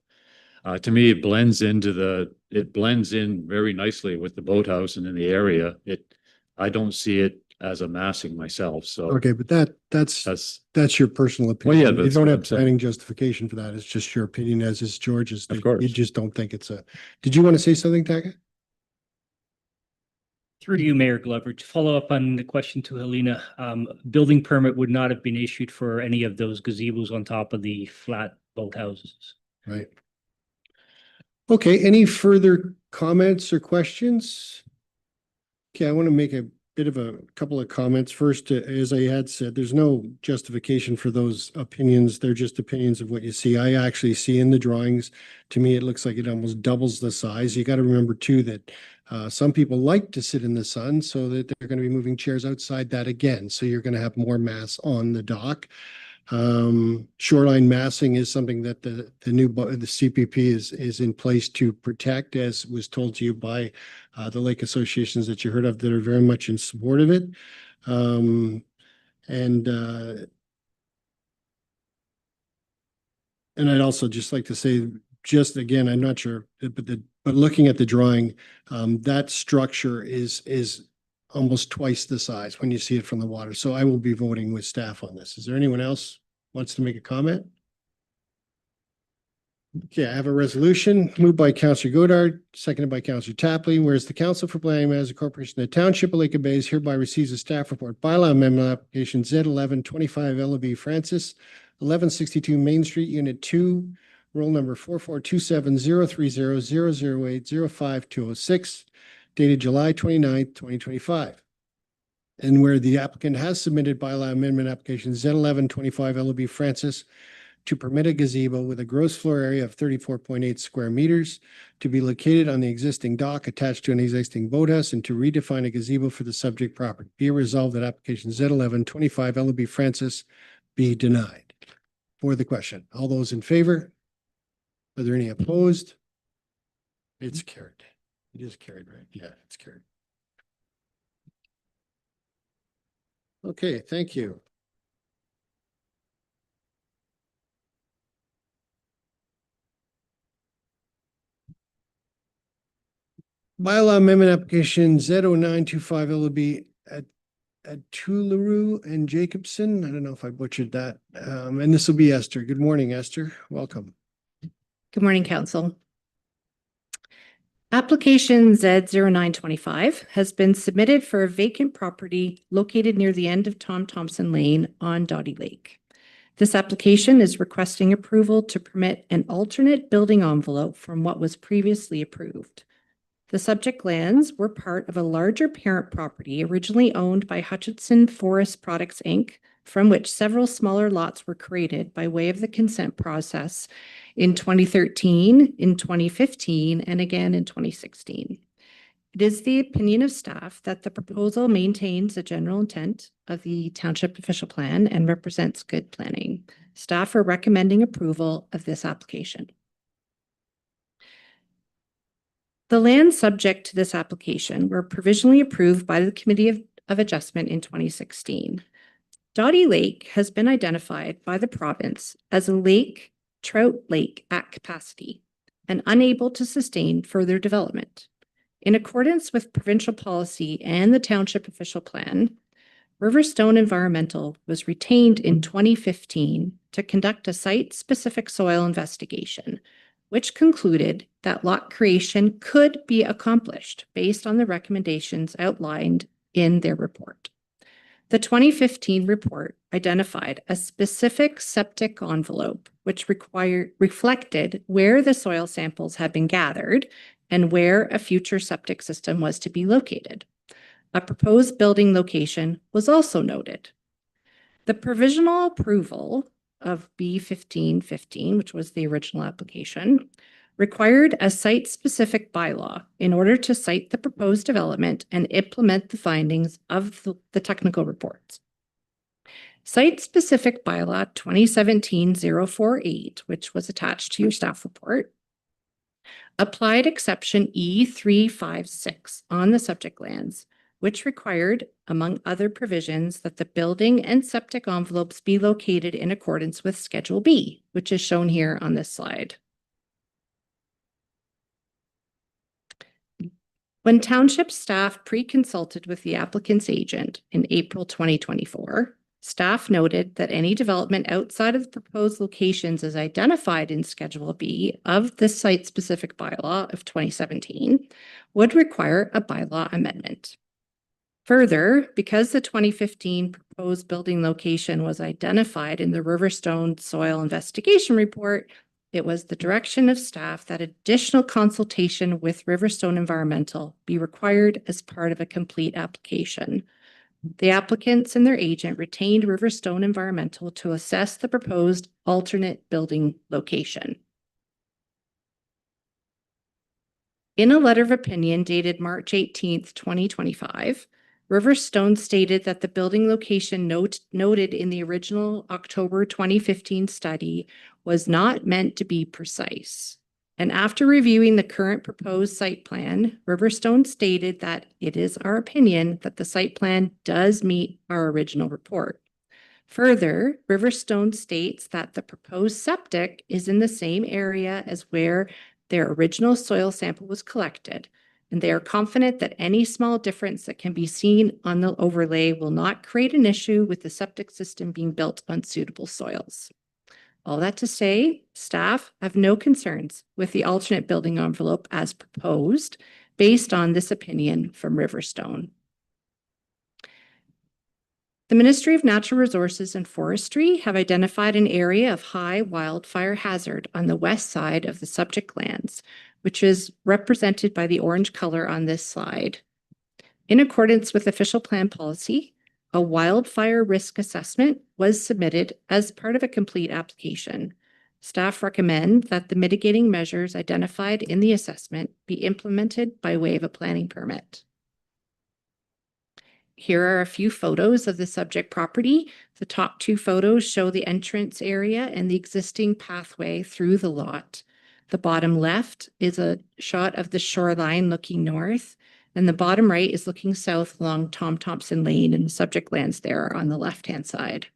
to me, it blends in very nicely with the boathouse and in the area. I don't see it as a massing myself. So Okay, but that's your personal Well, yeah, opinion. You that's don't what have I'm saying. planning justification for that. It's just your opinion, as is George's. Of that course. You just don't think it's a, did you want to say something, Taka? Through you, Mayor Glover, to follow up on the question to Helena, building permit would not have been issued for any of those gazebos on top of the flat boathouses. Right. Okay, any further comments or questions? Okay, I want to make a bit of a couple of comments. First, as I had said, there's no justification for those opinions. They're just opinions of what you see. I actually see in the drawings, to me, it looks like it almost doubles the size. You got to remember too that some people like to sit in the sun, so that they're going to be moving chairs outside that again. So you're going to have more mass on the dock. Shoreline massing is something that the CPP is in place to protect, as was told to you by the lake associations that you heard of that are very much in support of it. And I'd also just like to say, just again, I'm not sure, but looking at the drawing, that structure is almost twice the size when you see it from the water. So I will be voting with staff on this. Is there anyone else wants to make a comment? Okay, I have a resolution moved by Councillor Godard, seconded by Councillor Tapley. Whereas the Council for Planning Matters Corporation of the Township of Lake of Bays hereby receives a staff report bylaw amendment application Z1125 LB Francis, 1162 Main Street, Unit 2, roll number 442703000805-206, dated July 29th, 2025. And where the applicant has submitted bylaw amendment application Z1125 LB Francis to permit a gazebo with a gross floor area of 34.8 square meters to be located on the existing dock attached to an existing boathouse and to redefine a gazebo for the subject property. Be it resolved that application Z1125 LB Francis be denied. For the question, all those in favor? Are there any opposed? It's carried. It is carried, right? Yeah, it's carried. Okay, thank you. Bylaw amendment application Z0925 LB at Tularoo and Jacobson. I don't know if I butchered that. And this will be Esther. Good morning, Esther. Welcome. Good morning, Council. Application Z0925 has been submitted for a vacant property located near the end of Tom Thompson Lane on Dottie Lake. This application is requesting approval to permit an alternate building envelope from what was previously approved. The subject lands were part of a larger parent property originally owned by Hutchinson Forest Products, Inc., from which several smaller lots were created by way of the consent process in 2013, in 2015, and again in 2016. It is the opinion of staff that the proposal maintains the general intent of the Township Official Plan and represents good planning. Staff are recommending approval of this application. The lands subject to this application were provisionally approved by the Committee of Adjustment in 2016. Dottie Lake has been identified by the province as a trout lake at capacity and unable to sustain further development. In accordance with provincial policy and the Township Official Plan, Riverstone Environmental was retained in 2015 to conduct a site-specific soil investigation, which concluded that lot creation could be accomplished based on the recommendations outlined in their report. The 2015 report identified a specific septic envelope which reflected where the soil samples had been gathered and where a future septic system was to be located. A proposed building location was also noted. The provisional approval of B1515, which was the original application, required a site-specific bylaw in order to cite the proposed development and implement the findings of the technical reports. Site-specific bylaw 2017-048, which was attached to your staff report, applied exception E356 on the subject lands, which required, among other provisions, that the building and septic envelopes be located in accordance with Schedule B, which is shown here on this slide. When township staff pre-consulted with the applicant's agent in April 2024, staff noted that any development outside of the proposed locations as identified in Schedule B of the site-specific bylaw of 2017 would require a bylaw amendment. Further, because the 2015 proposed building location was identified in the Riverstone Soil Investigation Report, it was the direction of staff that additional consultation with Riverstone Environmental be required as part of a complete application. The applicants and their agent retained Riverstone Environmental to assess the proposed alternate building location. In a letter of opinion dated March 18th, 2025, Riverstone stated that the building location noted in the original October 2015 study was not meant to be precise. And after reviewing the current proposed site plan, Riverstone stated that it is our opinion that the site plan does meet our original report. Further, Riverstone states that the proposed septic is in the same area as where their original soil sample was collected, and they are confident that any small difference that can be seen on the overlay will not create an issue with the septic system being built on suitable soils. All that to say, staff have no concerns with the alternate building envelope as proposed based on this opinion from Riverstone. The Ministry of Natural Resources and Forestry have identified an area of high wildfire hazard on the west side of the subject lands, which is represented by the orange color on this slide. In accordance with official plan policy, a wildfire risk assessment was submitted as part of a complete application. Staff recommend that the mitigating measures identified in the assessment be implemented by way of a planning permit. Here are a few photos of the subject property. The top two photos show the entrance area and the existing pathway through the lot. The bottom left is a shot of the shoreline looking north, and the bottom right is looking south along Tom Thompson Lane, and the subject lands there on the left-hand side.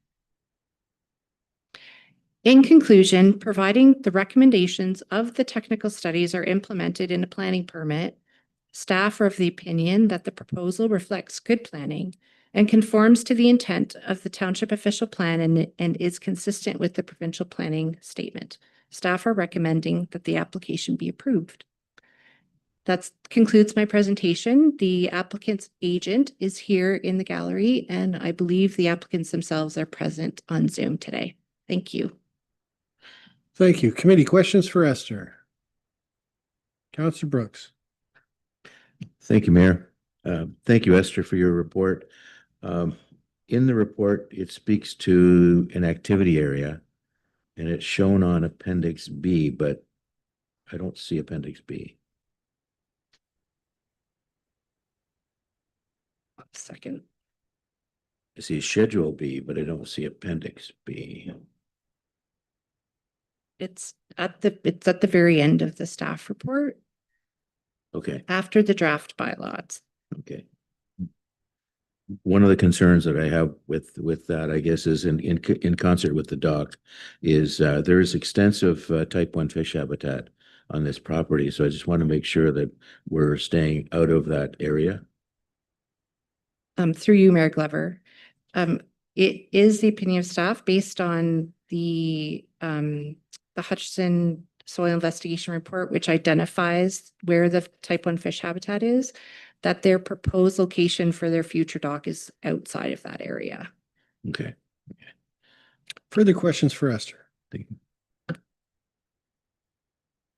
In conclusion, providing the recommendations of the technical studies are implemented in a planning permit, staff are of the opinion that the proposal reflects good planning and conforms to the intent of the township official plan and is consistent with the provincial planning statement. Staff are recommending that the application be approved. That concludes my presentation. The applicant's agent is here in the gallery, and I believe the applicants themselves are present on Zoom today. Thank you. Thank you. Committee questions for Esther? Councillor Brooks. Thank you, Mayor. Thank you, Esther, for your report. In the report, it speaks to an activity area, and it's shown on Appendix B, but I don't see Appendix B. Second. I see Schedule B, but I don't see Appendix B. It's at the very end of the staff report Okay, after the draft bylaws. okay. One of the concerns that I have with that, I guess, is in concert with the dock, is there is extensive type 1 fish habitat on this property. So I just want to make sure that we're staying out of that area. Through you, Mayor Glover. It is the opinion of staff based on the Hutchison Soil Investigation Report, which identifies where the type 1 fish habitat is, that their proposed location for their future dock is outside of that area. Okay. Further questions for Esther? Thank you.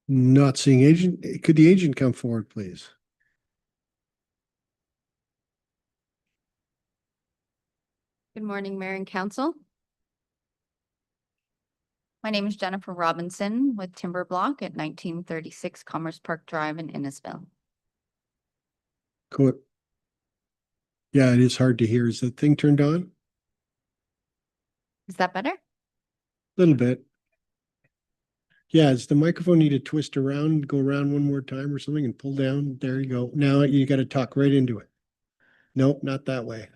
Not seeing agent. Could the agent come forward, please? Good morning, Mayor and Council. My name is Jennifer Robinson with Timber Block at 1936 Commerce Park Drive in Innisfil. Cool. Yeah, it is hard to hear. Is the thing turned on? Is that better? Little bit. Yeah, does the microphone need to twist around, go around one more time or something and pull down? There you go. Now you got to talk right into it. Nope, not that way.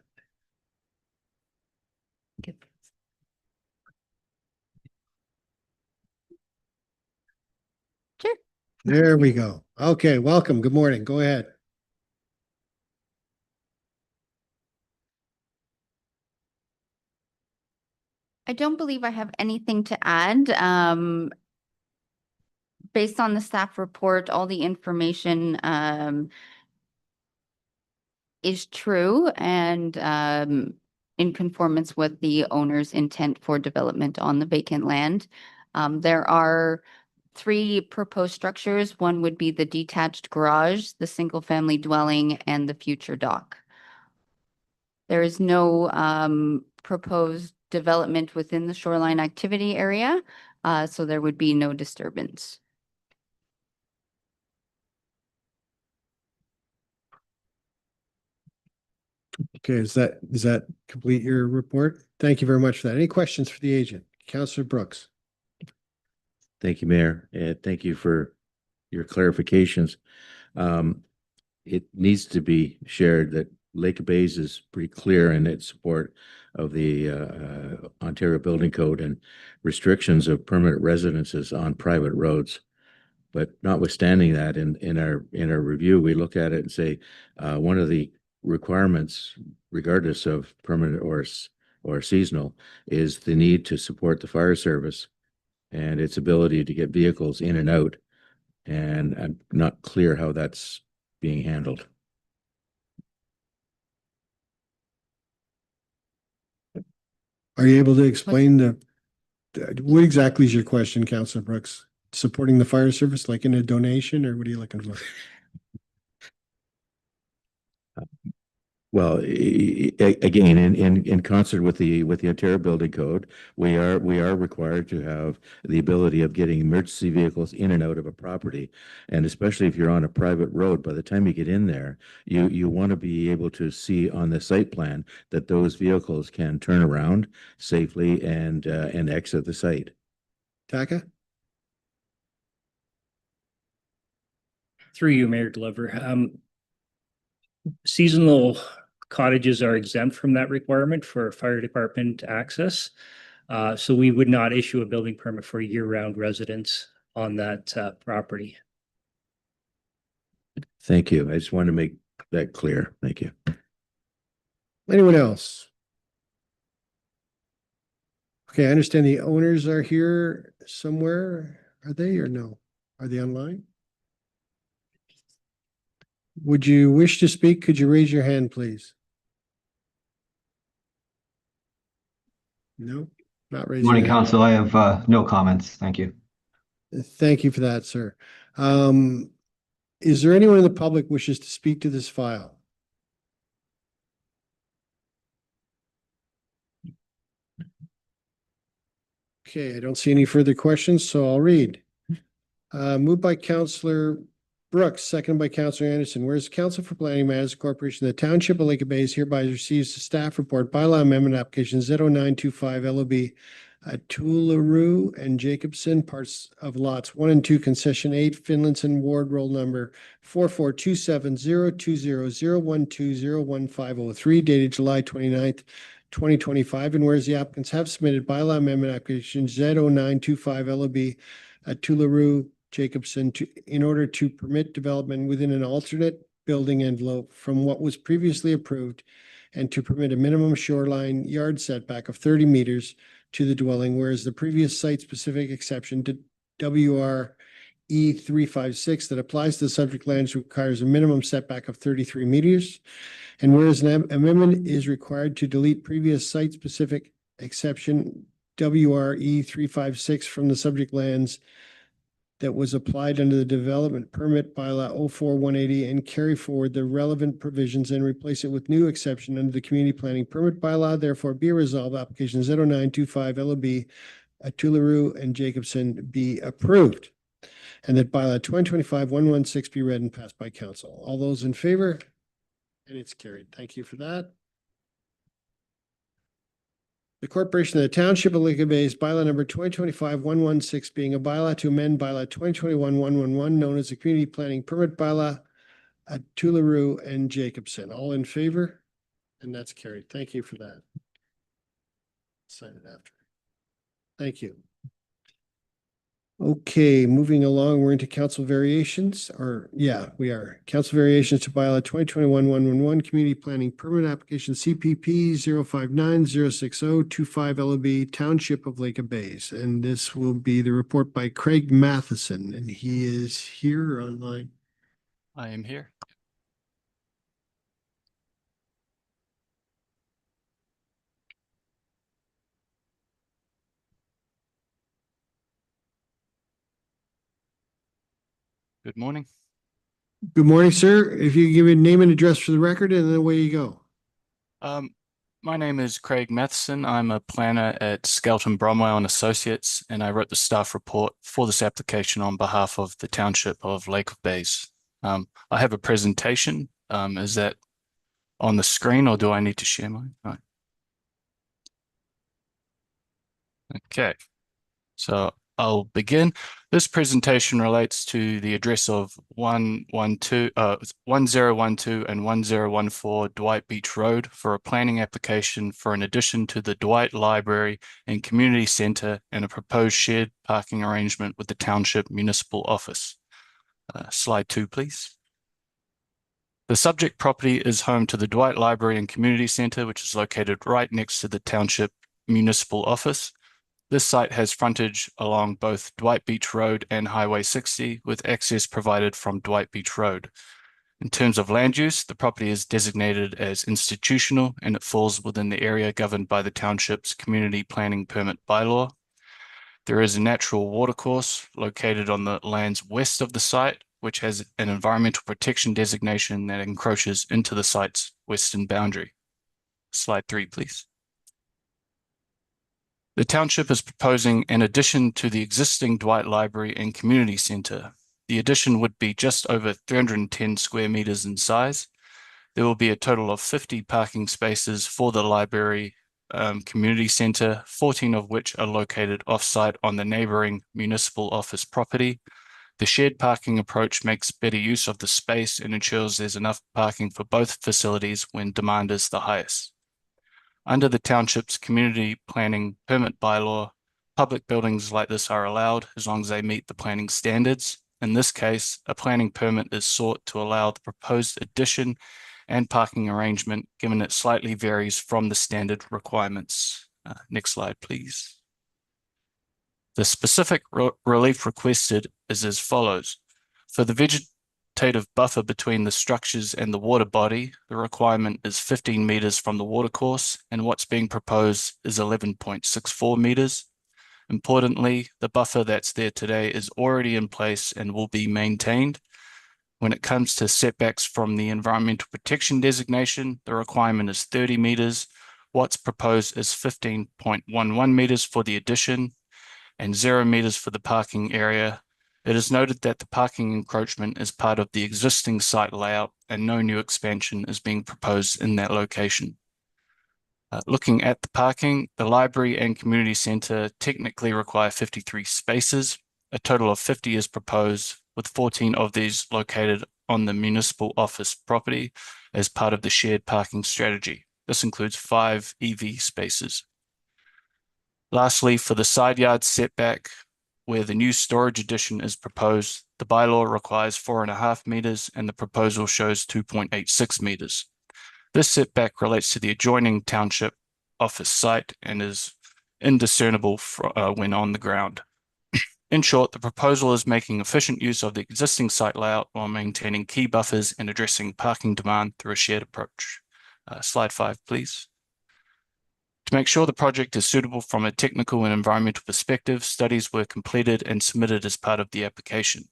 Sure. There we go. Okay, welcome. Good morning. Go ahead. I don't believe I have anything to add. Based on the staff report, all the information is true and in conformance with the owner's intent for development on the vacant land. There are three proposed structures. One would be the detached garage, the single-family dwelling, and the future dock. There is no proposed development within the shoreline activity area, so there would be no disturbance. Okay, is that complete your report? Thank you very much for that. Any questions for the agent? Councillor Brooks? Thank you, Mayor, and thank you for your clarifications. It needs to be shared that Lake Bays is pretty clear in its support of the Ontario Building Code and restrictions of permanent residences on private roads. But notwithstanding that, in our review, we look at it and say one of the requirements, regardless of permanent or seasonal, is the need to support the fire service and its ability to get vehicles in and out. And I'm not clear how that's being handled. Are you able to explain what exactly is your question, Councillor Brooks? Supporting the fire service, like in a donation, or what are you looking for? Well, again, in concert with the Ontario Building Code, we are required to have the ability of getting emergency vehicles in and out of a property. And especially if you're on a private road, by the time you get in there, you want to be able to see on the site plan that those vehicles can turn around safely and exit the site. Taka? Through you, Mayor Glover. Seasonal cottages are exempt from that requirement for fire department access. So we would not issue a building permit for year-round residents on that property. Thank you. I just want to make that clear. Thank you. Anyone else? Okay, I understand the owners are here somewhere. Are they or no? Are they online? Would you wish to speak? Could you raise your hand, please? No, not raising. Morning, your hand. Council. I have no comments. Thank you. Thank you for that, sir. Is there anyone in the public wishes to speak to this file? Okay, I don't see any further questions, so I'll read. Moved by Councillor Brooks, seconded by Councillor Anderson. Whereas the Council for Planning Matters Corporation, the Township of Lake Bays hereby receives the staff report bylaw amendment application Z0925 LOB Tularoo and Jacobson, parts of lots 1 and 2, concession 8, Finlayson Ward, roll number 4427020012015003, dated July 29th, 2025. And whereas the applicants have submitted bylaw amendment application Z0925 LOB Tularoo Jacobson in order to permit development within an alternate building envelope from what was previously approved and to permit a minimum shoreline yard setback of 30 meters to the dwelling, whereas the previous site-specific exception to WRE 356 that applies to the subject lands requires a minimum setback of 33 meters. And whereas an amendment is required to delete previous site-specific exception WRE 356 from the subject lands that was applied under the development permit bylaw 04180 and carry forward the relevant provisions and replace it with new exception under the community planning permit bylaw. Therefore, be resolved, application 0925 LOB Tularoo and Jacobson be approved. And that bylaw 2025-116 be read and passed by council. All those in favor? And it's carried. Thank you for that. The Corporation of the Township of Lake Bays, bylaw number 2025-116, being a bylaw to amend bylaw 2021-111, known as the Community Planning Permit Bylaw at Tularoo and Jacobson. All in favor? And that's carried. Thank you for that. Sign it after. Thank you. Okay, moving along, we're into council variations, we are. Council variations to bylaw 2021-111, community planning permit application CPP 059-06025 LOB, Township of Lake Bays. And this will be the report by Craig Matheson, and he is here or online. I am here. Good morning. Good morning, sir. If you give your name and address for the record, and then away you go. My name is Craig Matheson. I'm a planner at Skelton Bromwell and Associates, and I wrote the staff report for this application on behalf of the Township of Lake of Bays. I have a presentation. Is that on the screen, or do I need to share mine? No. Okay, so I'll begin. This presentation relates to the address of 1012 and 1014 Dwight Beach Road for a planning application for an addition to the Dwight Library and Community Centre and a proposed shared parking arrangement with the Township Municipal Office. Slide 2, please. The subject property is home to the Dwight Library and Community Centre, which is located right next to the Township Municipal Office. This site has frontage along both Dwight Beach Road and Highway 60, with access provided from Dwight Beach Road. In terms of land use, the property is designated as institutional and it falls within the area governed by the township's community planning permit bylaw. There is a natural watercourse located on the lands west of the site, which has an environmental protection designation that encroaches into the site's western boundary. Slide 3, please. The township is proposing an addition to the existing Dwight Library and Community Centre. The addition would be just over 310 square metres in size. There will be a total of 50 parking spaces for the library community centre, 14 of which are located off-site on the neighbouring municipal office property. The shared parking approach makes better use of the space and ensures there's enough parking for both facilities when demand is the highest. Under the township's community planning permit bylaw, public buildings like this are allowed as long as they meet the planning standards. In this case, a planning permit is sought to allow the proposed addition and parking arrangement, given it slightly varies from the standard requirements. Next slide, please. The specific relief requested is as follows. For the vegetative buffer between the structures and the water body, the requirement is 15 metres from the watercourse, and what's being proposed is 11.64 metres. Importantly, the buffer that's there today is already in place and will be maintained. When it comes to setbacks from the environmental protection designation, the requirement is 30 metres. What's proposed is 15.11 metres for the addition and 0 metres for the parking area. It is noted that the parking encroachment is part of the existing site layout and no new expansion is being proposed in that location. Looking at the parking, the library and community centre technically require 53 spaces. A total of 50 is proposed, with 14 of these located on the municipal office property as part of the shared parking strategy. This includes 5 EV spaces. Lastly, for the side yard setback, where the new storage addition is proposed, the bylaw requires 4.5 metres and the proposal shows 2.86 metres. This setback relates to the adjoining township office site and is indiscernible when on the ground. In short, the proposal is making efficient use of the existing site layout while maintaining key buffers and addressing parking demand through a shared approach. Slide 5, please. To make sure the project is suitable from a technical and environmental perspective, studies were completed and submitted as part of the application.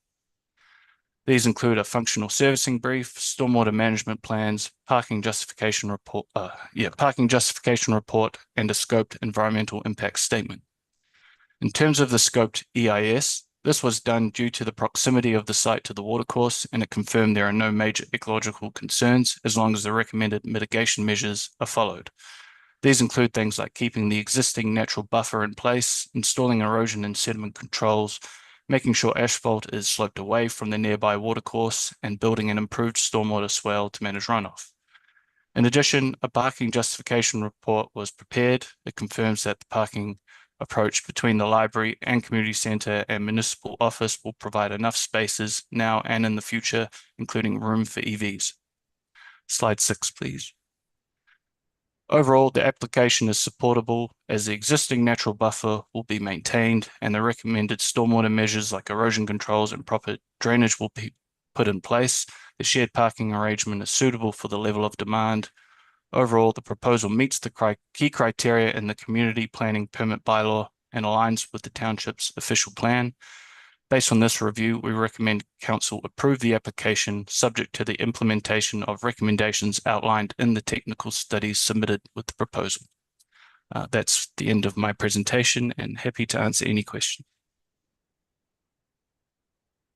These include a functional servicing brief, stormwater management plans, parking justification report, and a scoped environmental impact statement. In terms of the scoped EIS, this was done due to the proximity of the site to the watercourse, and it confirmed there are no major ecological concerns as long as the recommended mitigation measures are followed. These include things like keeping the existing natural buffer in place, installing erosion and sediment controls, making sure asphalt is sloped away from the nearby watercourse, and building an improved stormwater swale to manage runoff. In addition, a parking justification report was prepared. It confirms that the parking approach between the library and community centre and municipal office will provide enough spaces now and in the future, including room for EVs. Slide 6, please. Overall, the application is supportable as the existing natural buffer will be maintained and the recommended stormwater measures like erosion controls and proper drainage will be put in place. The shared parking arrangement is suitable for the level of demand. Overall, the proposal meets the key criteria in the community planning permit bylaw and aligns with the township's official plan. Based on this review, we recommend council approve the application subject to the implementation of recommendations outlined in the technical studies submitted with the proposal. That's the end of my presentation and happy to answer any question.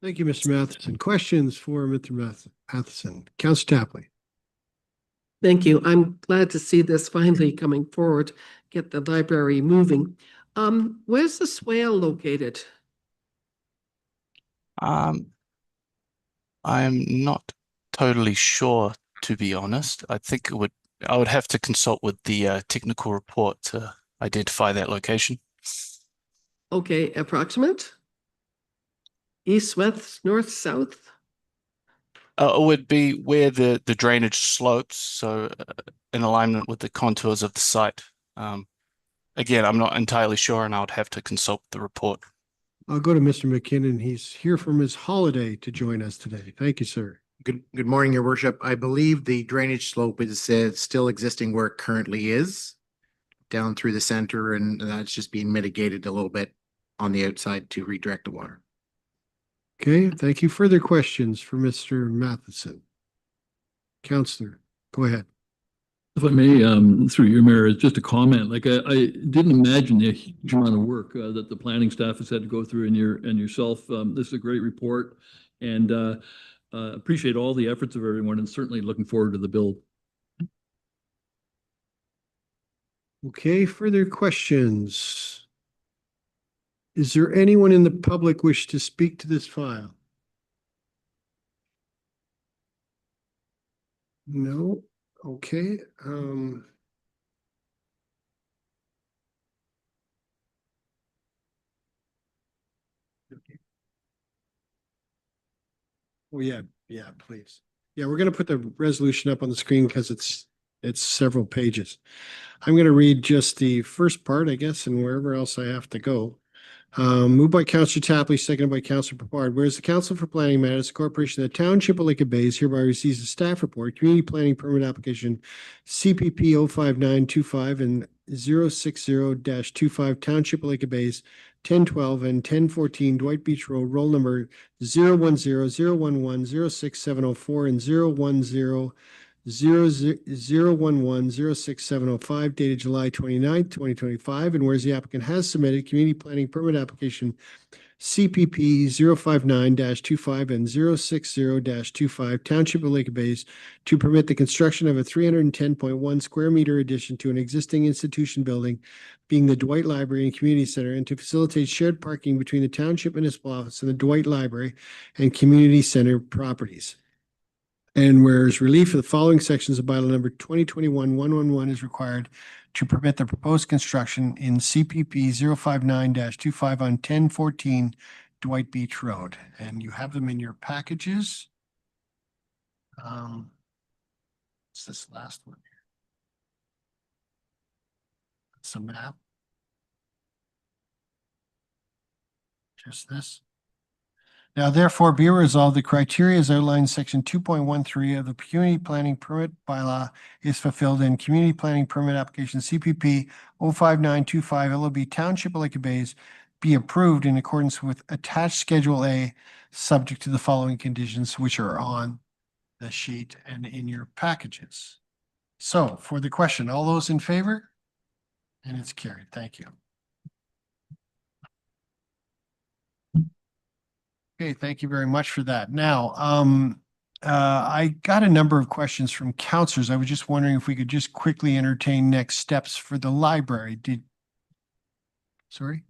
Thank you, Mr. Matheson. Questions for Mr. Matheson? Councillor Tapley. Thank you. I'm glad to see this finally coming forward, get the library moving. Where's the swale located? I'm not totally sure, to be honest. I would have to consult with the technical report to identify that location. Okay, approximate? East, west, north, south? It would be where the drainage slopes, so in alignment with the contours of the site. Again, I'm not entirely sure, and I would have to consult the report. I'll go to Mr. McKinnon. He's here from his holiday to join us today. Thank you, sir. Good morning, Your Worship. I believe the drainage slope is still existing where it currently is, down through the center, and that's just being mitigated a little bit on the outside to redirect the water. Okay, thank you. Further questions for Mr. Matheson? Councillor, go ahead. If I may, through your mayor, just a comment, like I didn't imagine the huge amount of work that the planning staff has had to go through and yourself. This is a great report and appreciate all the efforts of everyone and certainly looking forward to the build. Okay, further questions? Is there anyone in the public wish to speak to this file? No? Okay. Oh, yeah, please. Yeah, we're going to put the resolution up on the screen because it's several pages. I'm going to read just the first part, I guess, and wherever else I have to go. Moved by Councillor Tapley, seconded by Councillor Picard. Whereas the Council for Planning Matters, the Corporation of the Township of Lake Bays hereby receives a staff report, community planning permit application CPP 05925 and 060-25 Township of Lake Bays 1012 and 1014 Dwight Beach Road, roll number 010-011-06704 and 010-011-06705 dated July 29th, 2025. And whereas the applicant has submitted community planning permit application CPP 059-25 and 060-25 Township of Lake Bays to permit the construction of a 310.1 square meter addition to an existing institution building, being the Dwight Library and Community Center, and to facilitate shared parking between the Township Municipal Office and the Dwight Library and Community Center properties. And whereas relief of the following sections of bylaw number 2021-111 is required to permit the proposed construction in CPP 059-25 on 1014 Dwight Beach Road. And you have them in your packages. What's this last one here? It's a map. Just this. Now therefore be resolved, the criteria as outlined in section 2.13 of the community planning permit bylaw is fulfilled and community planning permit application CPP 05925 LOB Township of Lake Bays be approved in accordance with attached Schedule A, subject to the following conditions which are on the sheet and in your packages. So for the question, all those in favor? And it's carried. Thank you. Okay, thank you very much for that. Now, I got a number of questions from councillors. I was just wondering if we could just quickly entertain next steps for the library. Sorry?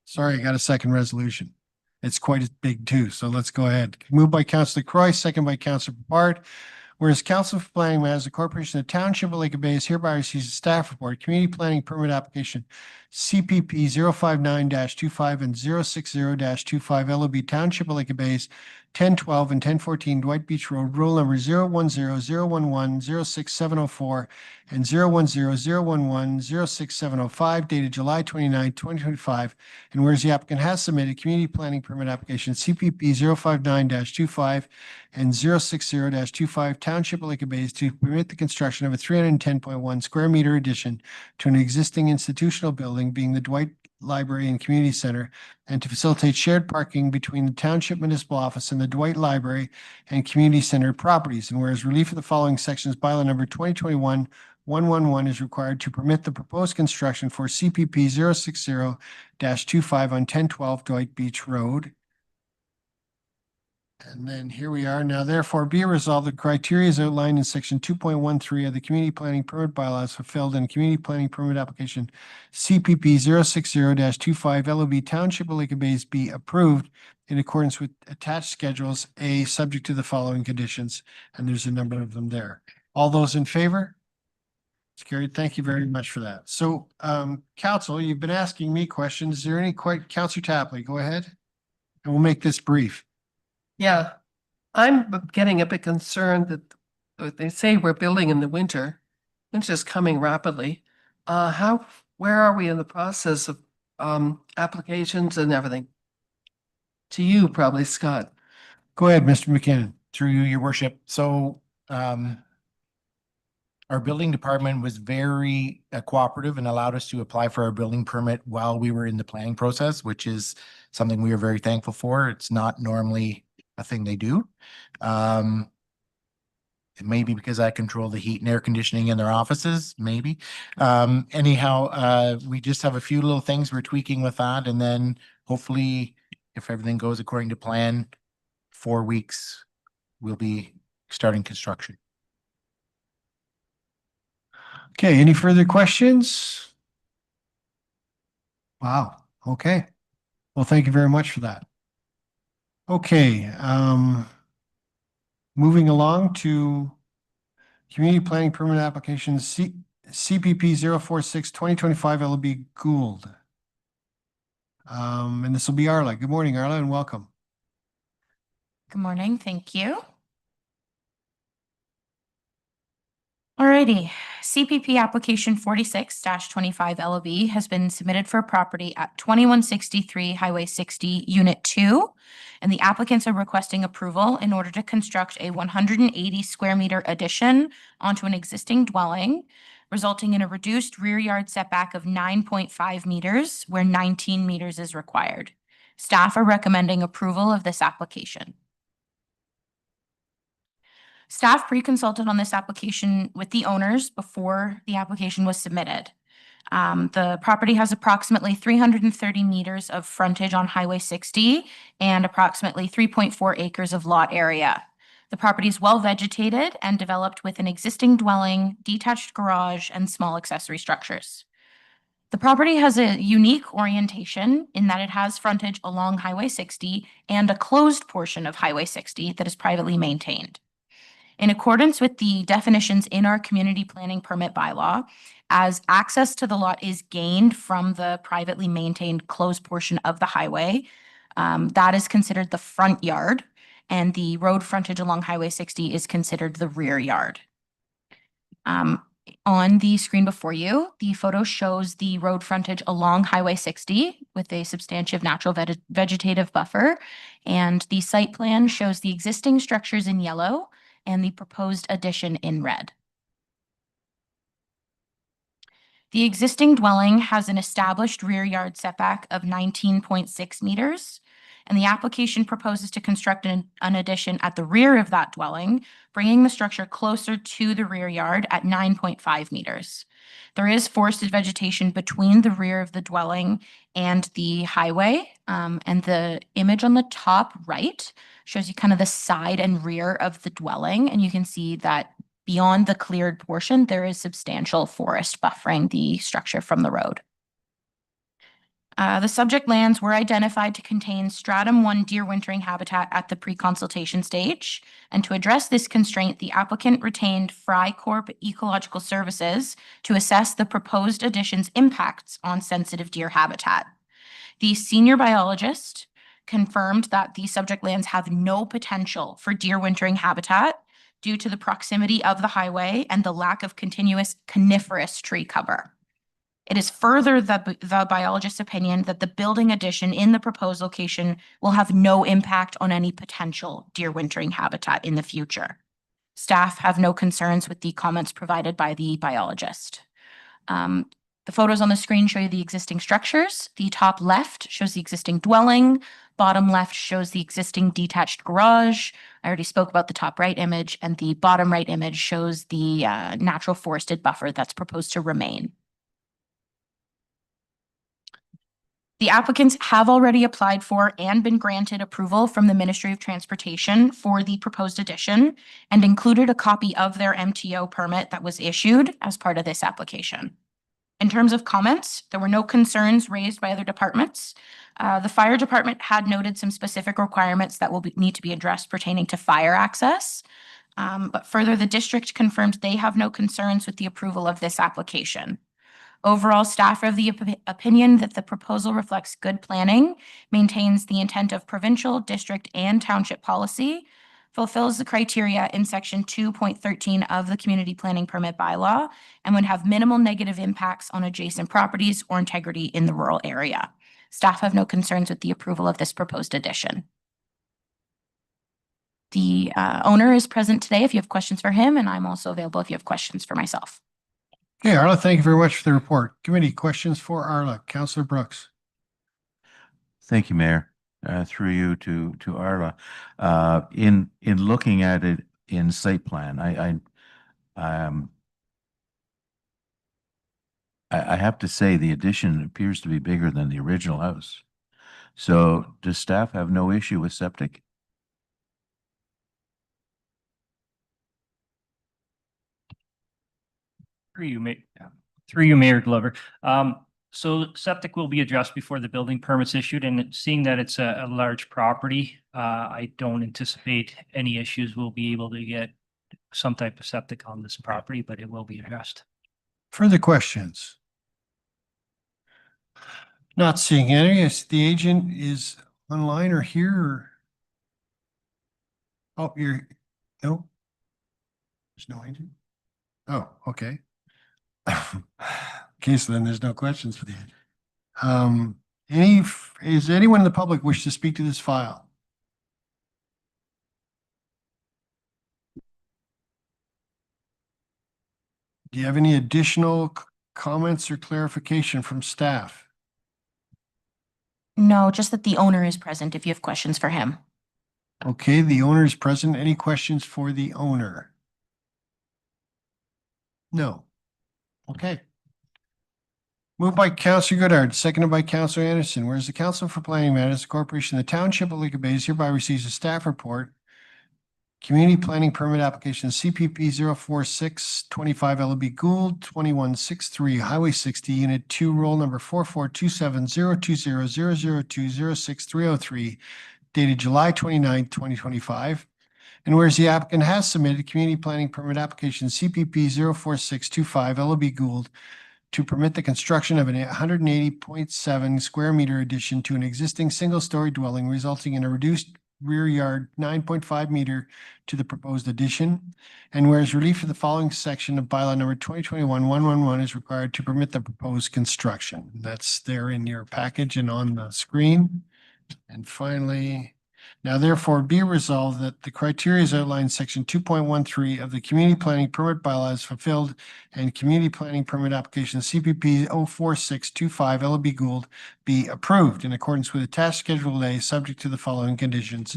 Sorry, I got a second resolution. It's quite big too, so let's go ahead. Moved by Councillor Croy, second by Councillor Picard. Whereas Council for Planning Matters, the Corporation of the Township of Lake Bays hereby receives a staff report, community planning permit application CPP 059-25 and 060-25 LOB Township of Lake of Bays, 1012 and 1014 Dwight Beach Road, rule number 010-011-06704 and 010-011-06705, dated July 29, 2025. And whereas the applicant has submitted community planning permit application CPP 059-25 and 060-25 Township of Lake of Bays to permit the construction of a 310.1 square meter addition to an existing institutional building, being the Dwight Library and Community Center, and to facilitate shared parking between the Township Municipal Office and the Dwight Library and Community Center properties. And whereas relief of the following sections, bylaw number 2021-111 is required to permit the proposed construction for CPP 060-25 on 1012 Dwight Beach Road. And then here we are. Now therefore be it resolved, the criteria is outlined in section 2.13 of the community planning permit bylaws fulfilled in community planning permit application CPP 060-25 LOB Township of Lake of Bays be approved in accordance with attached schedules A, subject to the following conditions. And there's a number of them there. All those in favor? It's carried. Thank you very much for that. So, council, you've been asking me questions. Is there any Councillor Tapley, go ahead. And we'll make this brief. Yeah, I'm getting a bit concerned that they say we're building in the winter. Winter's coming rapidly. Where are we in the process of applications and everything? To you, probably, Scott. Go ahead, Mr. McKinnon. Through you, your worship. So, our building department was very cooperative and allowed us to apply for our building permit while we were in the planning process, which is something we are very thankful for. It's not normally a thing they do. It may be because I control the heat and air conditioning in their offices, maybe. Anyhow, we just have a few little things we're tweaking with that. And then hopefully, if everything goes according to plan, 4 weeks, we'll be starting construction. Okay, any further questions? Wow, okay. Well, thank you very much for that. Okay, moving along to community planning permit application CPP 046-2025 LOB Gould. And this will be Arla. Good morning, Arla, and welcome. Good morning, thank you. Alrighty, CPP application 46-25 LOB has been submitted for a property at 2163 Highway 60, Unit 2. And the applicants are requesting approval in order to construct a 180 square meter addition onto an existing dwelling, resulting in a reduced rear yard setback of 9.5 meters, where 19 meters is required. Staff are recommending approval of this application. Staff pre-consulted on this application with the owners before the application was submitted. The property has approximately 330 meters of frontage on Highway 60 and approximately 3.4 acres of lot area. The property is well vegetated and developed with an existing dwelling, detached garage, and small accessory structures. The property has a unique orientation in that it has frontage along Highway 60 and a closed portion of Highway 60 that is privately maintained. In accordance with the definitions in our community planning permit bylaw, as access to the lot is gained from the privately maintained closed portion of the highway, that is considered the front yard, and the road frontage along Highway 60 is considered the rear yard. On the screen before you, the photo shows the road frontage along Highway 60 with a substantive natural vegetative buffer, and the site plan shows the existing structures in yellow and the proposed addition in red. The existing dwelling has an established rear yard setback of 19.6 meters, and the application proposes to construct an addition at the rear of that dwelling, bringing the structure closer to the rear yard at 9.5 meters. There is forested vegetation between the rear of the dwelling and the highway, and the image on the top right shows you kind of the side and rear of the dwelling, and you can see that beyond the cleared portion, there is substantial forest buffering the structure from the road. The subject lands were identified to contain stratum 1 deer wintering habitat at the pre-consultation stage. And to address this constraint, the applicant retained Frycorp Ecological Services to assess the proposed addition's impacts on sensitive deer habitat. The senior biologist confirmed that the subject lands have no potential for deer wintering habitat due to the proximity of the highway and the lack of continuous coniferous tree cover. It is further the biologist's opinion that the building addition in the proposed location will have no impact on any potential deer wintering habitat in the future. Staff have no concerns with the comments provided by the biologist. The photos on the screen show you the existing structures. The top left shows the existing dwelling. Bottom left shows the existing detached garage. I already spoke about the top right image, and the bottom right image shows the natural forested buffer that's proposed to remain. The applicants have already applied for and been granted approval from the Ministry of Transportation for the proposed addition and included a copy of their MTO permit that was issued as part of this application. In terms of comments, there were no concerns raised by other departments. The fire department had noted some specific requirements that will need to be addressed pertaining to fire access. But further, the district confirmed they have no concerns with the approval of this application. Overall, staff are of the opinion that the proposal reflects good planning, maintains the intent of provincial, district, and township policy, fulfills the criteria in section 2.13 of the community planning permit bylaw, and would have minimal negative impacts on adjacent properties or integrity in the rural area. Staff have no concerns with the approval of this proposed addition. The owner is present today if you have questions for him, and I'm also available if you have questions for myself. Okay, Arla, thank you very much for the report. Committee questions for Arla. Councillor Brooks. Thank you, Mayor. Through you to Arla. In looking at it in site plan, I have to say the addition appears to be bigger than the original house. So does staff have no issue with septic? Through you, Mayor Glover. So septic will be addressed before the building permit's issued, and seeing that it's a large property, I don't anticipate any issues. We'll be able to get some type of septic on this property, but it will be addressed. Further questions? Not seeing any. Yes, the agent is online or here or? Oh, no? There's no agent? Oh, okay. Okay, so then there's no questions for the agent. Is anyone in the public wish to speak to this file? Do you have any additional comments or clarification from staff? No, just that the owner is present if you have questions for him. Okay, the owner is present. Any questions for the owner? No. Okay. Moved by Councillor Goodard, seconded by Councillor Anderson. Whereas the Council for Planning Matters, the Corporation of the Township of Liquid Bay hereby receives a staff report. Community Planning Permit Application CPP 04625 LB Gould 2163 Highway 60 Unit 2 Roll Number 442702000206303 dated July 29, 2025. And whereas the applicant has submitted a Community Planning Permit Application CPP 04625 LB Gould to permit the construction of an 180.7 square meter addition to an existing single-story dwelling resulting in a reduced rear yard 9.5 meter to the proposed addition. And whereas relief of the following section of bylaw number 2021-111 is required to permit the proposed construction. That's there in your package and on the screen. And finally, now therefore be resolved that the criteria as outlined in section 2.13 of the community planning permit bylaw is fulfilled and community planning permit application CPP 04625 LB Gould be approved in accordance with attached schedule A, subject to the following conditions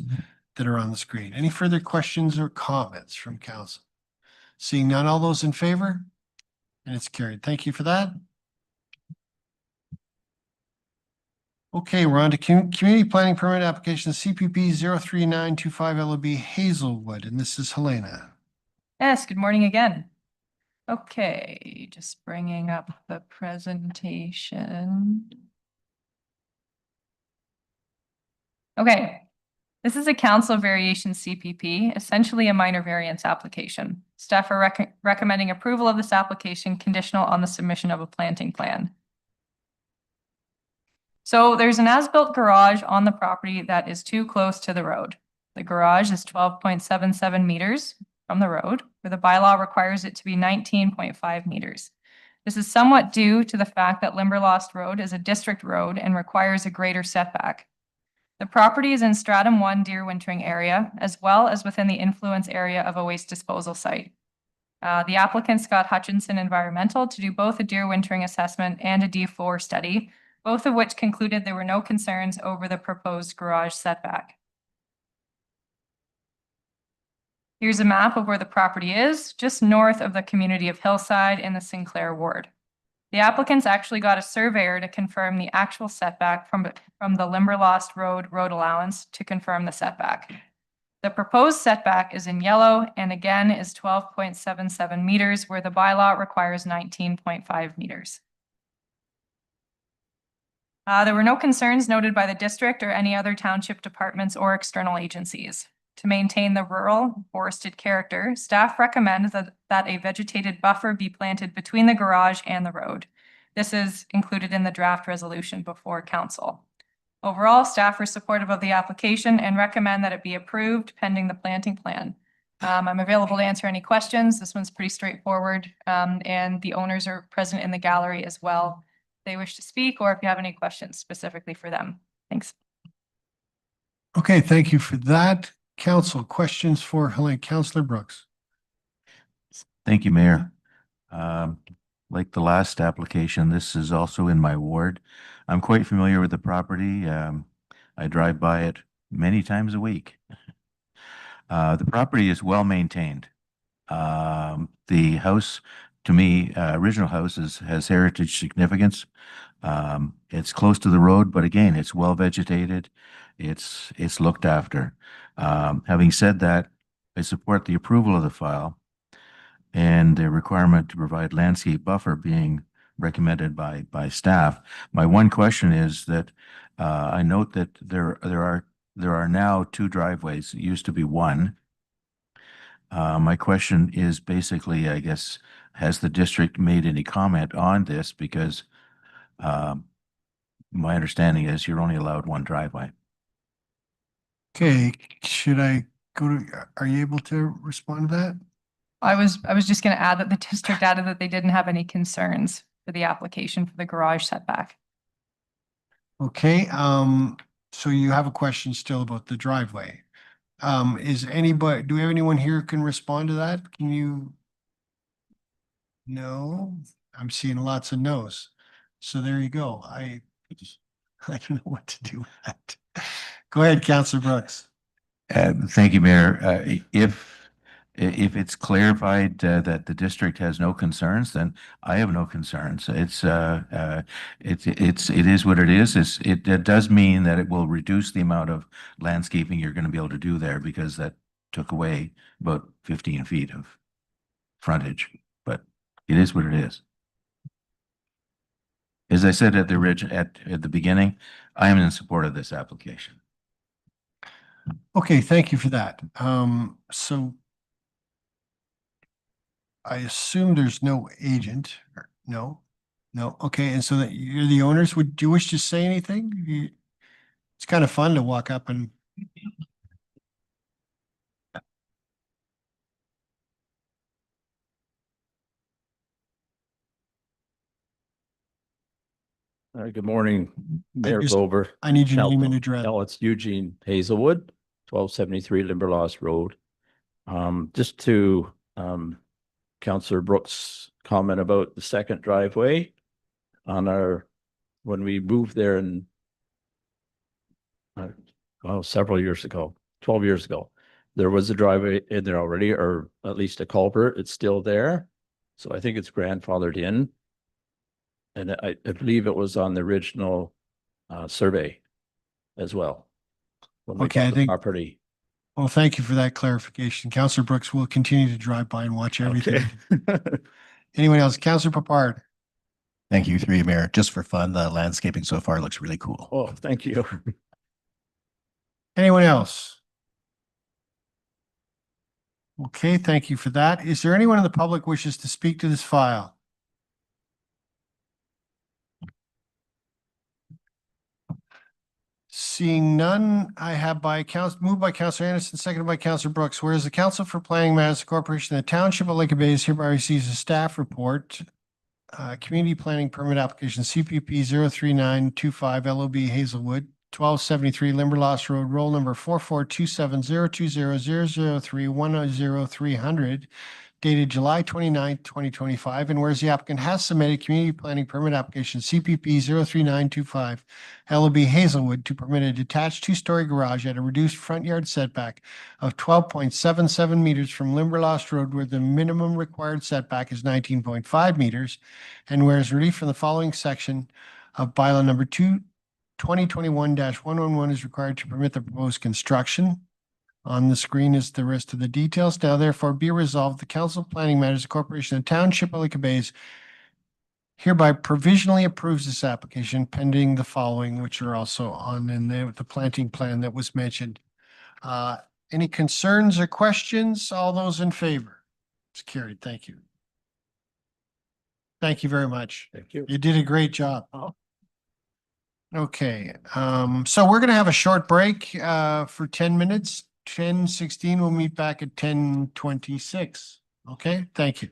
that are on the screen. Any further questions or comments from council? Seeing none, all those in favor? And it's carried. Thank you for that. Okay, we're on to community planning permit application CPP 03925 LB Hazelwood, and this is Helena. Yes, good morning again. Okay, just bringing up the presentation. Okay, this is a council variation CPP, essentially a minor variance application. Staff are recommending approval of this application conditional on the submission of a planting plan. So there's an as-built garage on the property that is too close to the road. The garage is 12.77 meters from the road, where the bylaw requires it to be 19.5 meters. This is somewhat due to the fact that Limberlost Road is a district road and requires a greater setback. The property is in Stratum 1 deer wintering area, as well as within the influence area of a waste disposal site. The applicant, Scott Hutchinson Environmental, to do both a deer wintering assessment and a D4 study, both of which concluded there were no concerns over the proposed garage setback. Here's a map of where the property is, just north of the community of Hillside in the Sinclair ward. The applicants actually got a surveyor to confirm the actual setback from the Limberlost Road road allowance to confirm the setback. The proposed setback is in yellow and again is 12.77 meters, where the bylaw requires 19.5 meters. There were no concerns noted by the district or any other township departments or external agencies. To maintain the rural forested character, staff recommend that a vegetated buffer be planted between the garage and the road. This is included in the draft resolution before council. Overall, staff are supportive of the application and recommend that it be approved pending the planting plan. I'm available to answer any questions. This one's pretty straightforward, and the owners are present in the gallery as well. If they wish to speak, or if you have any questions specifically for them. Thanks. Okay, thank you for that. Council, questions for Helene? Councillor Brooks. Thank you, Mayor. Like the last application, this is also in my ward. I'm quite familiar with the property. I drive by it many times a week. The property is well maintained. The house, to me, original house has heritage significance. It's close to the road, but again, it's well vegetated. It's looked after. Having said that, I support the approval of the file and the requirement to provide landscape buffer being recommended by staff. My one question is that I note that there are now 2 driveways. It used to be 1. My question is basically, I guess, has the district made any comment on this? Because my understanding is you're only allowed 1 driveway. Okay, should I go to, are you able to respond to that? I was just going to add that the district added that they didn't have any concerns for the application for the garage setback. Okay, so you have a question still about the driveway. Is anybody, do we have anyone here who can respond to that? Can you? No, I'm seeing lots of no's. So there you go. I don't know what to do with that. Go ahead, Councillor Brooks. Thank you, Mayor. If it's clarified that the district has no concerns, then I have no concerns. It is what it is. It does mean that it will reduce the amount of landscaping you're going to be able to do there, because that took away about 15 feet of frontage. But it is what it is. As I said at the beginning, I am in support of this application. Okay, thank you for that. So I assume there's no agent, or no? No, okay, and so that you're the owners, would you wish to say anything? It's kind of fun to walk up and. Good morning, Mayor Glover. I need your name and Shelton. address. No, it's Eugene Hazelwood, 1273 Limberlost Road. Just to Councillor Brooks' comment about the second driveway on when we moved there in several years ago, 12 years ago, there was a driveway in there already, or at least a culvert. It's still there. So I think it's grandfathered in. And I believe it was on the original survey as well. Okay, I think. Property. Well, thank you for that clarification. Councillor Brooks will continue to drive by and watch everything. Okay. Anyone else? Councillor Papard. Thank you, through you, Mayor. Just for fun, the landscaping so far looks really cool. Oh, thank you. Anyone else? Okay, thank you for that. Is there anyone in the public wishes to speak to this file? Seeing none, I have moved by Councillor Anderson, seconded by Councillor Brooks. Whereas the Council for Planning Matters Corporation of the Township of Lake Bay hereby receives a staff report. Community Planning Permit Application CPP 03925 LOB Hazelwood, 1273 Limberlost Road, roll number 4427020000310300, dated July 29th, 2025. And whereas the applicant has submitted Community Planning Permit Application CPP 03925 LOB Hazelwood to permit a detached two-story garage at a reduced front yard setback of 12.77 meters from Limberlost Road, where the minimum required setback is 19.5 meters. And whereas relief from the following section of bylaw number 2021-111 is required to permit the proposed construction. On the screen is the rest of the details. Now therefore be resolved, the Council of Planning Matters Corporation of Township of Lake Bays hereby provisionally approves this application pending the following, which are also on in the planting plan that was mentioned. Any concerns or questions? All those in favor? It's carried. Thank you. Thank you very much. Thank you. You did a great job. Okay, so we're gonna have a short break for 10 minutes. 10:16, we'll meet back at 10:26. Okay, thank you.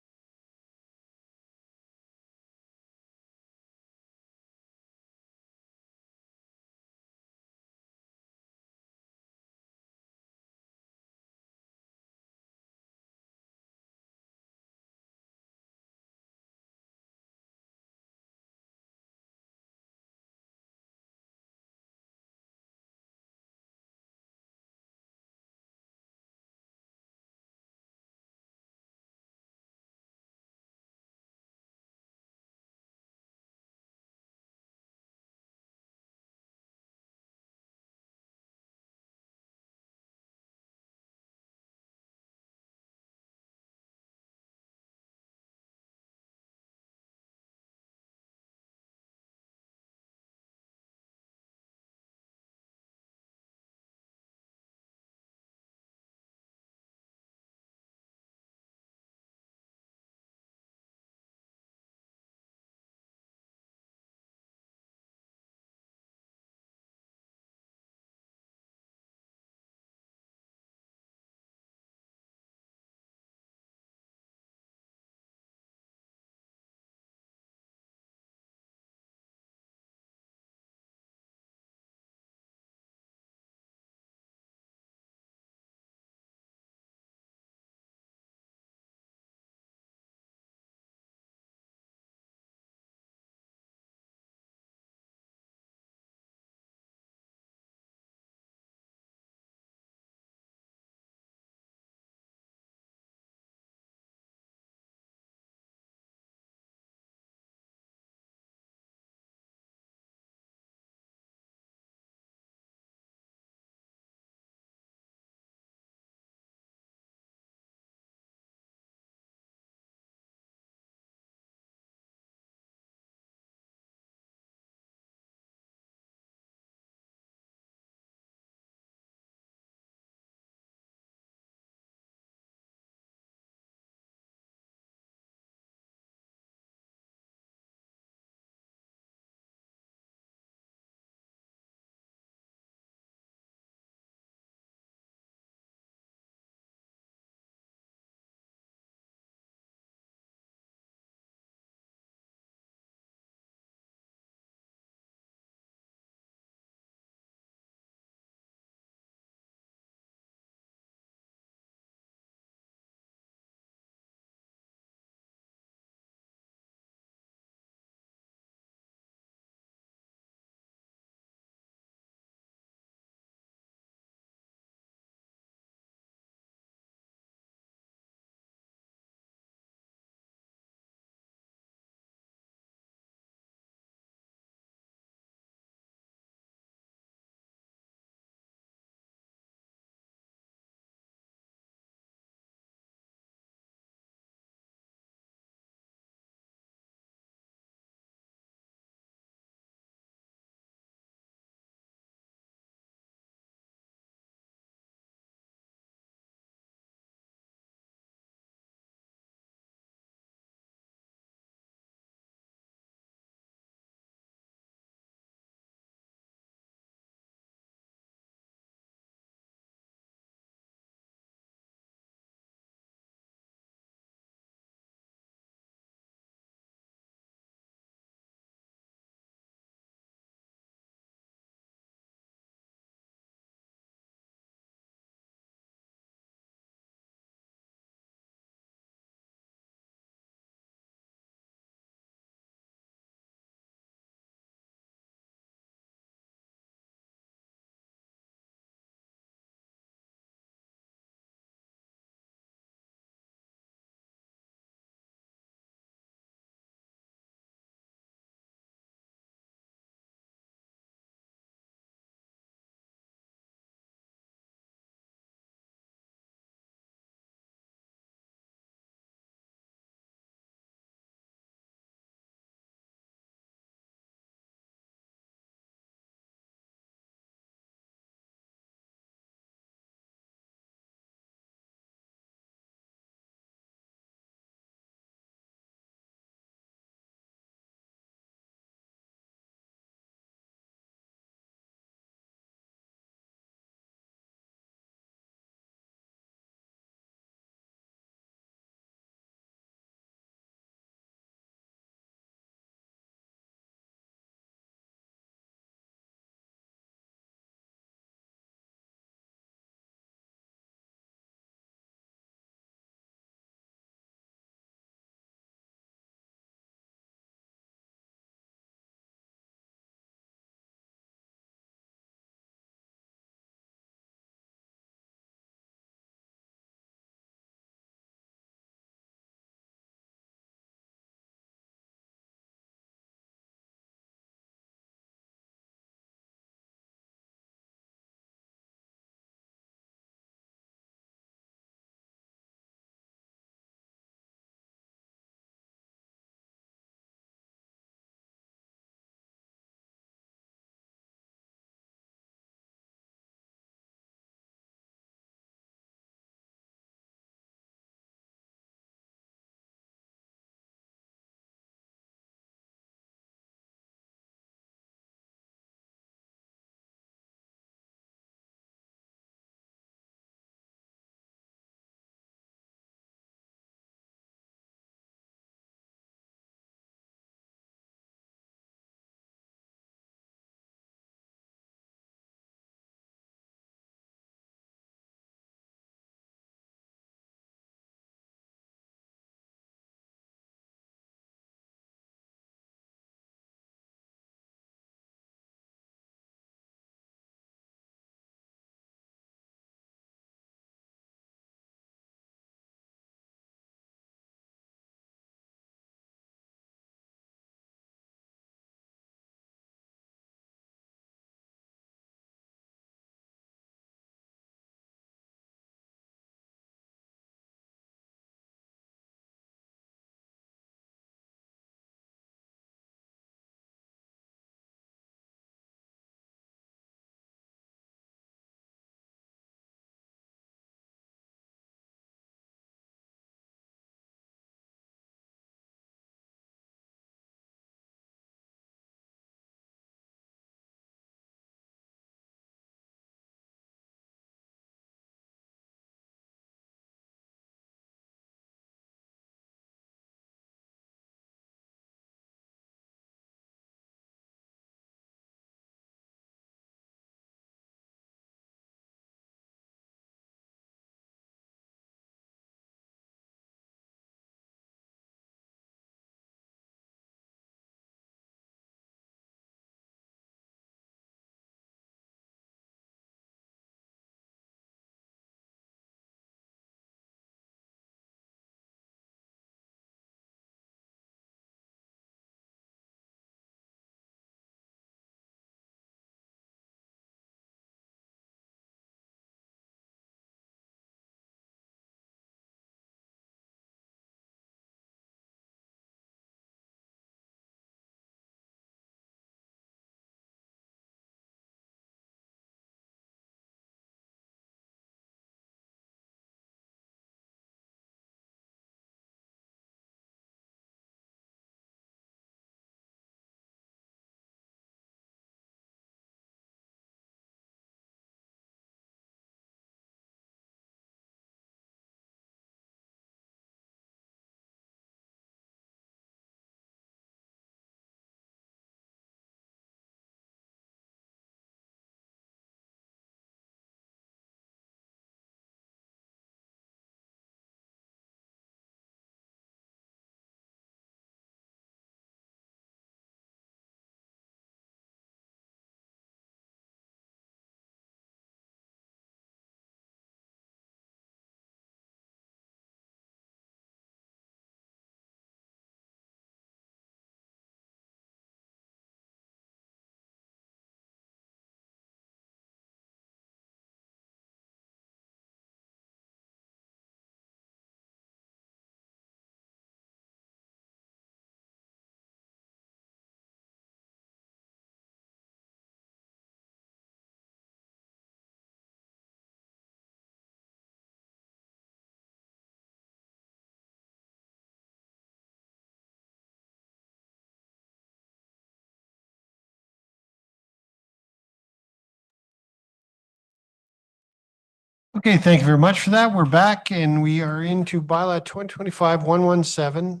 Okay, thank you very much for that. We're back and we are into bylaw 2025-117,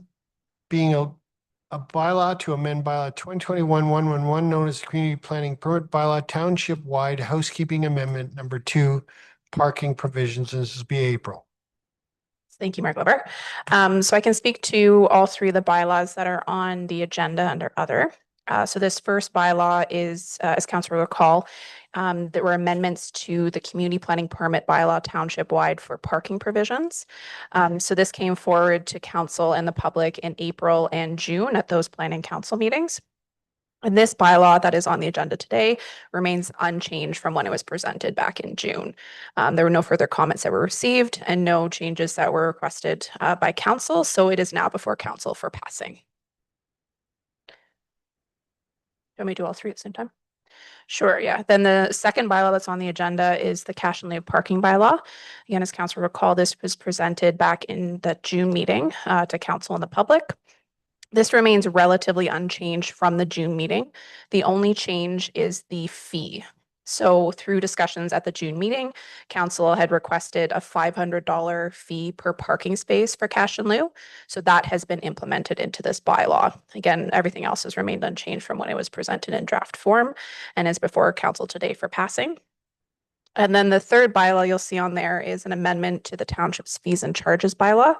being a bylaw to amend bylaw 2021-111, known as the Community Planning Permit Bylaw Township-wide Housekeeping Amendment Number 2, Parking Provisions. This will be April. Thank you, Mayor Glover. So I can speak to all three of the bylaws that are on the agenda under other. So this first bylaw is, as council will recall, there were amendments to the community planning permit bylaw township-wide for parking provisions. So this came forward to council and the public in April and June at those planning council meetings. And this bylaw that is on the agenda today remains unchanged from when it was presented back in June. There were no further comments that were received and no changes that were requested by council. So it is now before council for passing. Do you want me to do all three at the same time? Sure, yeah. Then the second bylaw that's on the agenda is the cash and lieu parking bylaw. Again, as council recall, this was presented back in the June meeting to council and the public. This remains relatively unchanged from the June meeting. The only change is the fee. So through discussions at the June meeting, council had requested a $500 fee per parking space for cash and lieu. So that has been implemented into this bylaw. Again, everything else has remained unchanged from when it was presented in draft form and is before council today for passing. And then the third bylaw you'll see on there is an amendment to the township's fees and charges bylaw.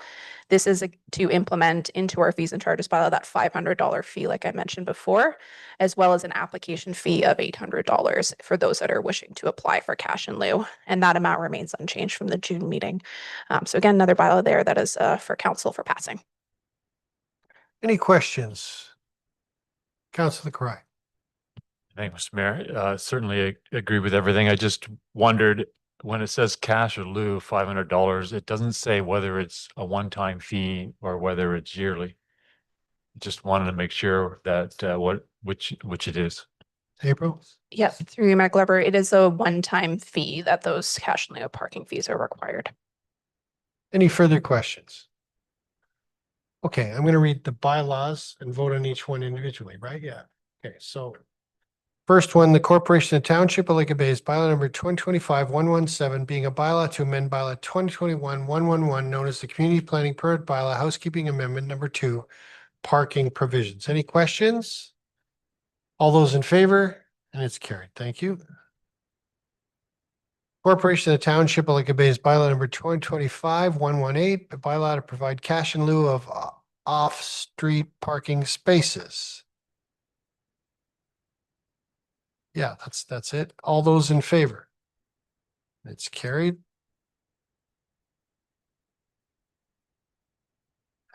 This is to implement into our fees and charges bylaw that $500 fee, like I mentioned before, as well as an application fee of $800 for those that are wishing to apply for cash in lieu. And that amount remains unchanged from the June meeting. So again, another bylaw there that is for council for passing. Any questions? Councilor Cry. Thank you, Mr. Mayor. Certainly agree with everything. I just wondered, when it says cash or lieu, $500, it doesn't say whether it's a one-time fee or whether it's yearly. Just wanted to make sure that which it is. April? Yes, through you, Mayor Glover, it is a one-time fee that those cash and lieu parking fees are required. Any further questions? Okay, I'm going to read the bylaws and vote on each one individually, right? Yeah. Okay, so first one, the Corporation of Township of Lake Bay's bylaw number 2025-117, being a bylaw to amend bylaw 2021-111, known as the Community Planning Permit Bylaw Housekeeping Amendment Number 2, Parking Provisions. Any questions? All those in favor? And it's carried. Thank you. Corporation of the Township of Lake Bay's bylaw number 2025-118, a bylaw to provide cash in lieu of off-street parking spaces. Yeah, that's it. All those in favor? It's carried.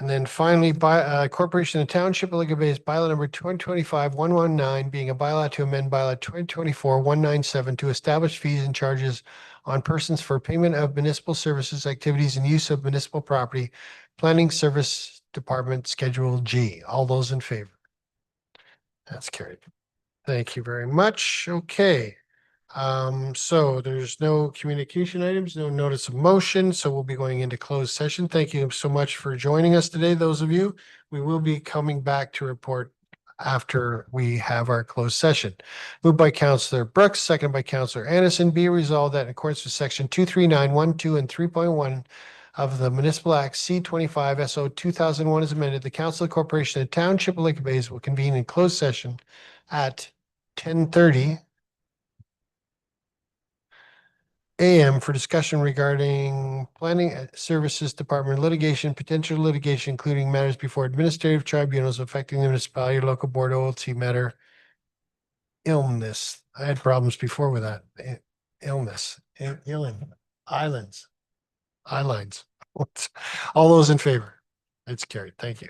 And then finally, by Corporation of Township of Lake Bay's bylaw number 2025-119, being a bylaw to amend bylaw 2024-197 to establish fees and charges on persons for payment of municipal services, activities, and use of municipal property, Planning Service Department Schedule G. All those in favor? That's carried. Thank you very much. Okay. So there's no communication items, no notice of motion, so we'll be going into closed session. Thank you so much for joining us today, those of you. We will be coming back to report after we have our closed session. Moved by Councillor Brooks, seconded by Councillor Anderson. Be resolved that in accordance with section 239(1), and 3.1 of the Municipal Act C-25 SO 2001 as amended, the Council of Corporation of Township of Lake Bays will convene in closed session at 10:30 a.m. for discussion regarding Planning Services Department litigation, potential litigation, including matters before administrative tribunals affecting the municipality or local board OLT matter. Illness. I had problems before with that. Illness. Islands. All those in favor? It's carried. Thank you.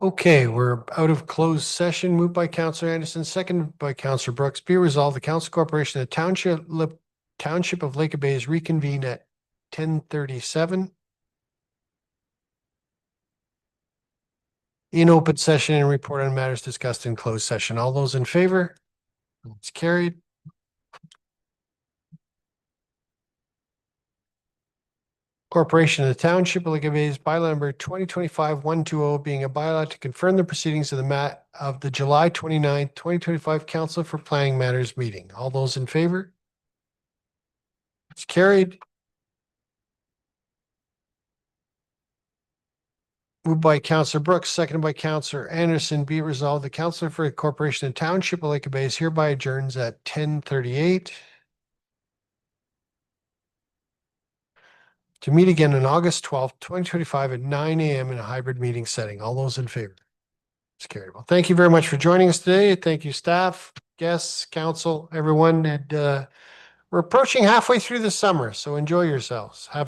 Okay, we're out of closed session, moved by Councillor Anderson, seconded by Councillor Brooks. Be resolved, the Council Corporation of the Township of Lake Bay is reconvened at 10:37. In open session and report on matters discussed in closed session. All those in favor? It's carried. Corporation of the Township of Lake Bay's bylaw number 2025-120 being a bylaw to confirm the proceedings of the July 29th, 2025 Council for Planning Matters meeting. All those in favor? It's carried. Moved by Councillor Brooks, seconded by Councillor Anderson. Be it resolved, the Council for the Corporation of Township of Lake Bay is hereby adjourns at 10:38. To meet again on August 12th, 2025 at 9 a.m. in a hybrid meeting setting. All those in favor? It's carried. Well, thank you very much for joining us today. Thank you, staff, guests, council, everyone. And we're approaching halfway through the summer, so enjoy yourselves. Have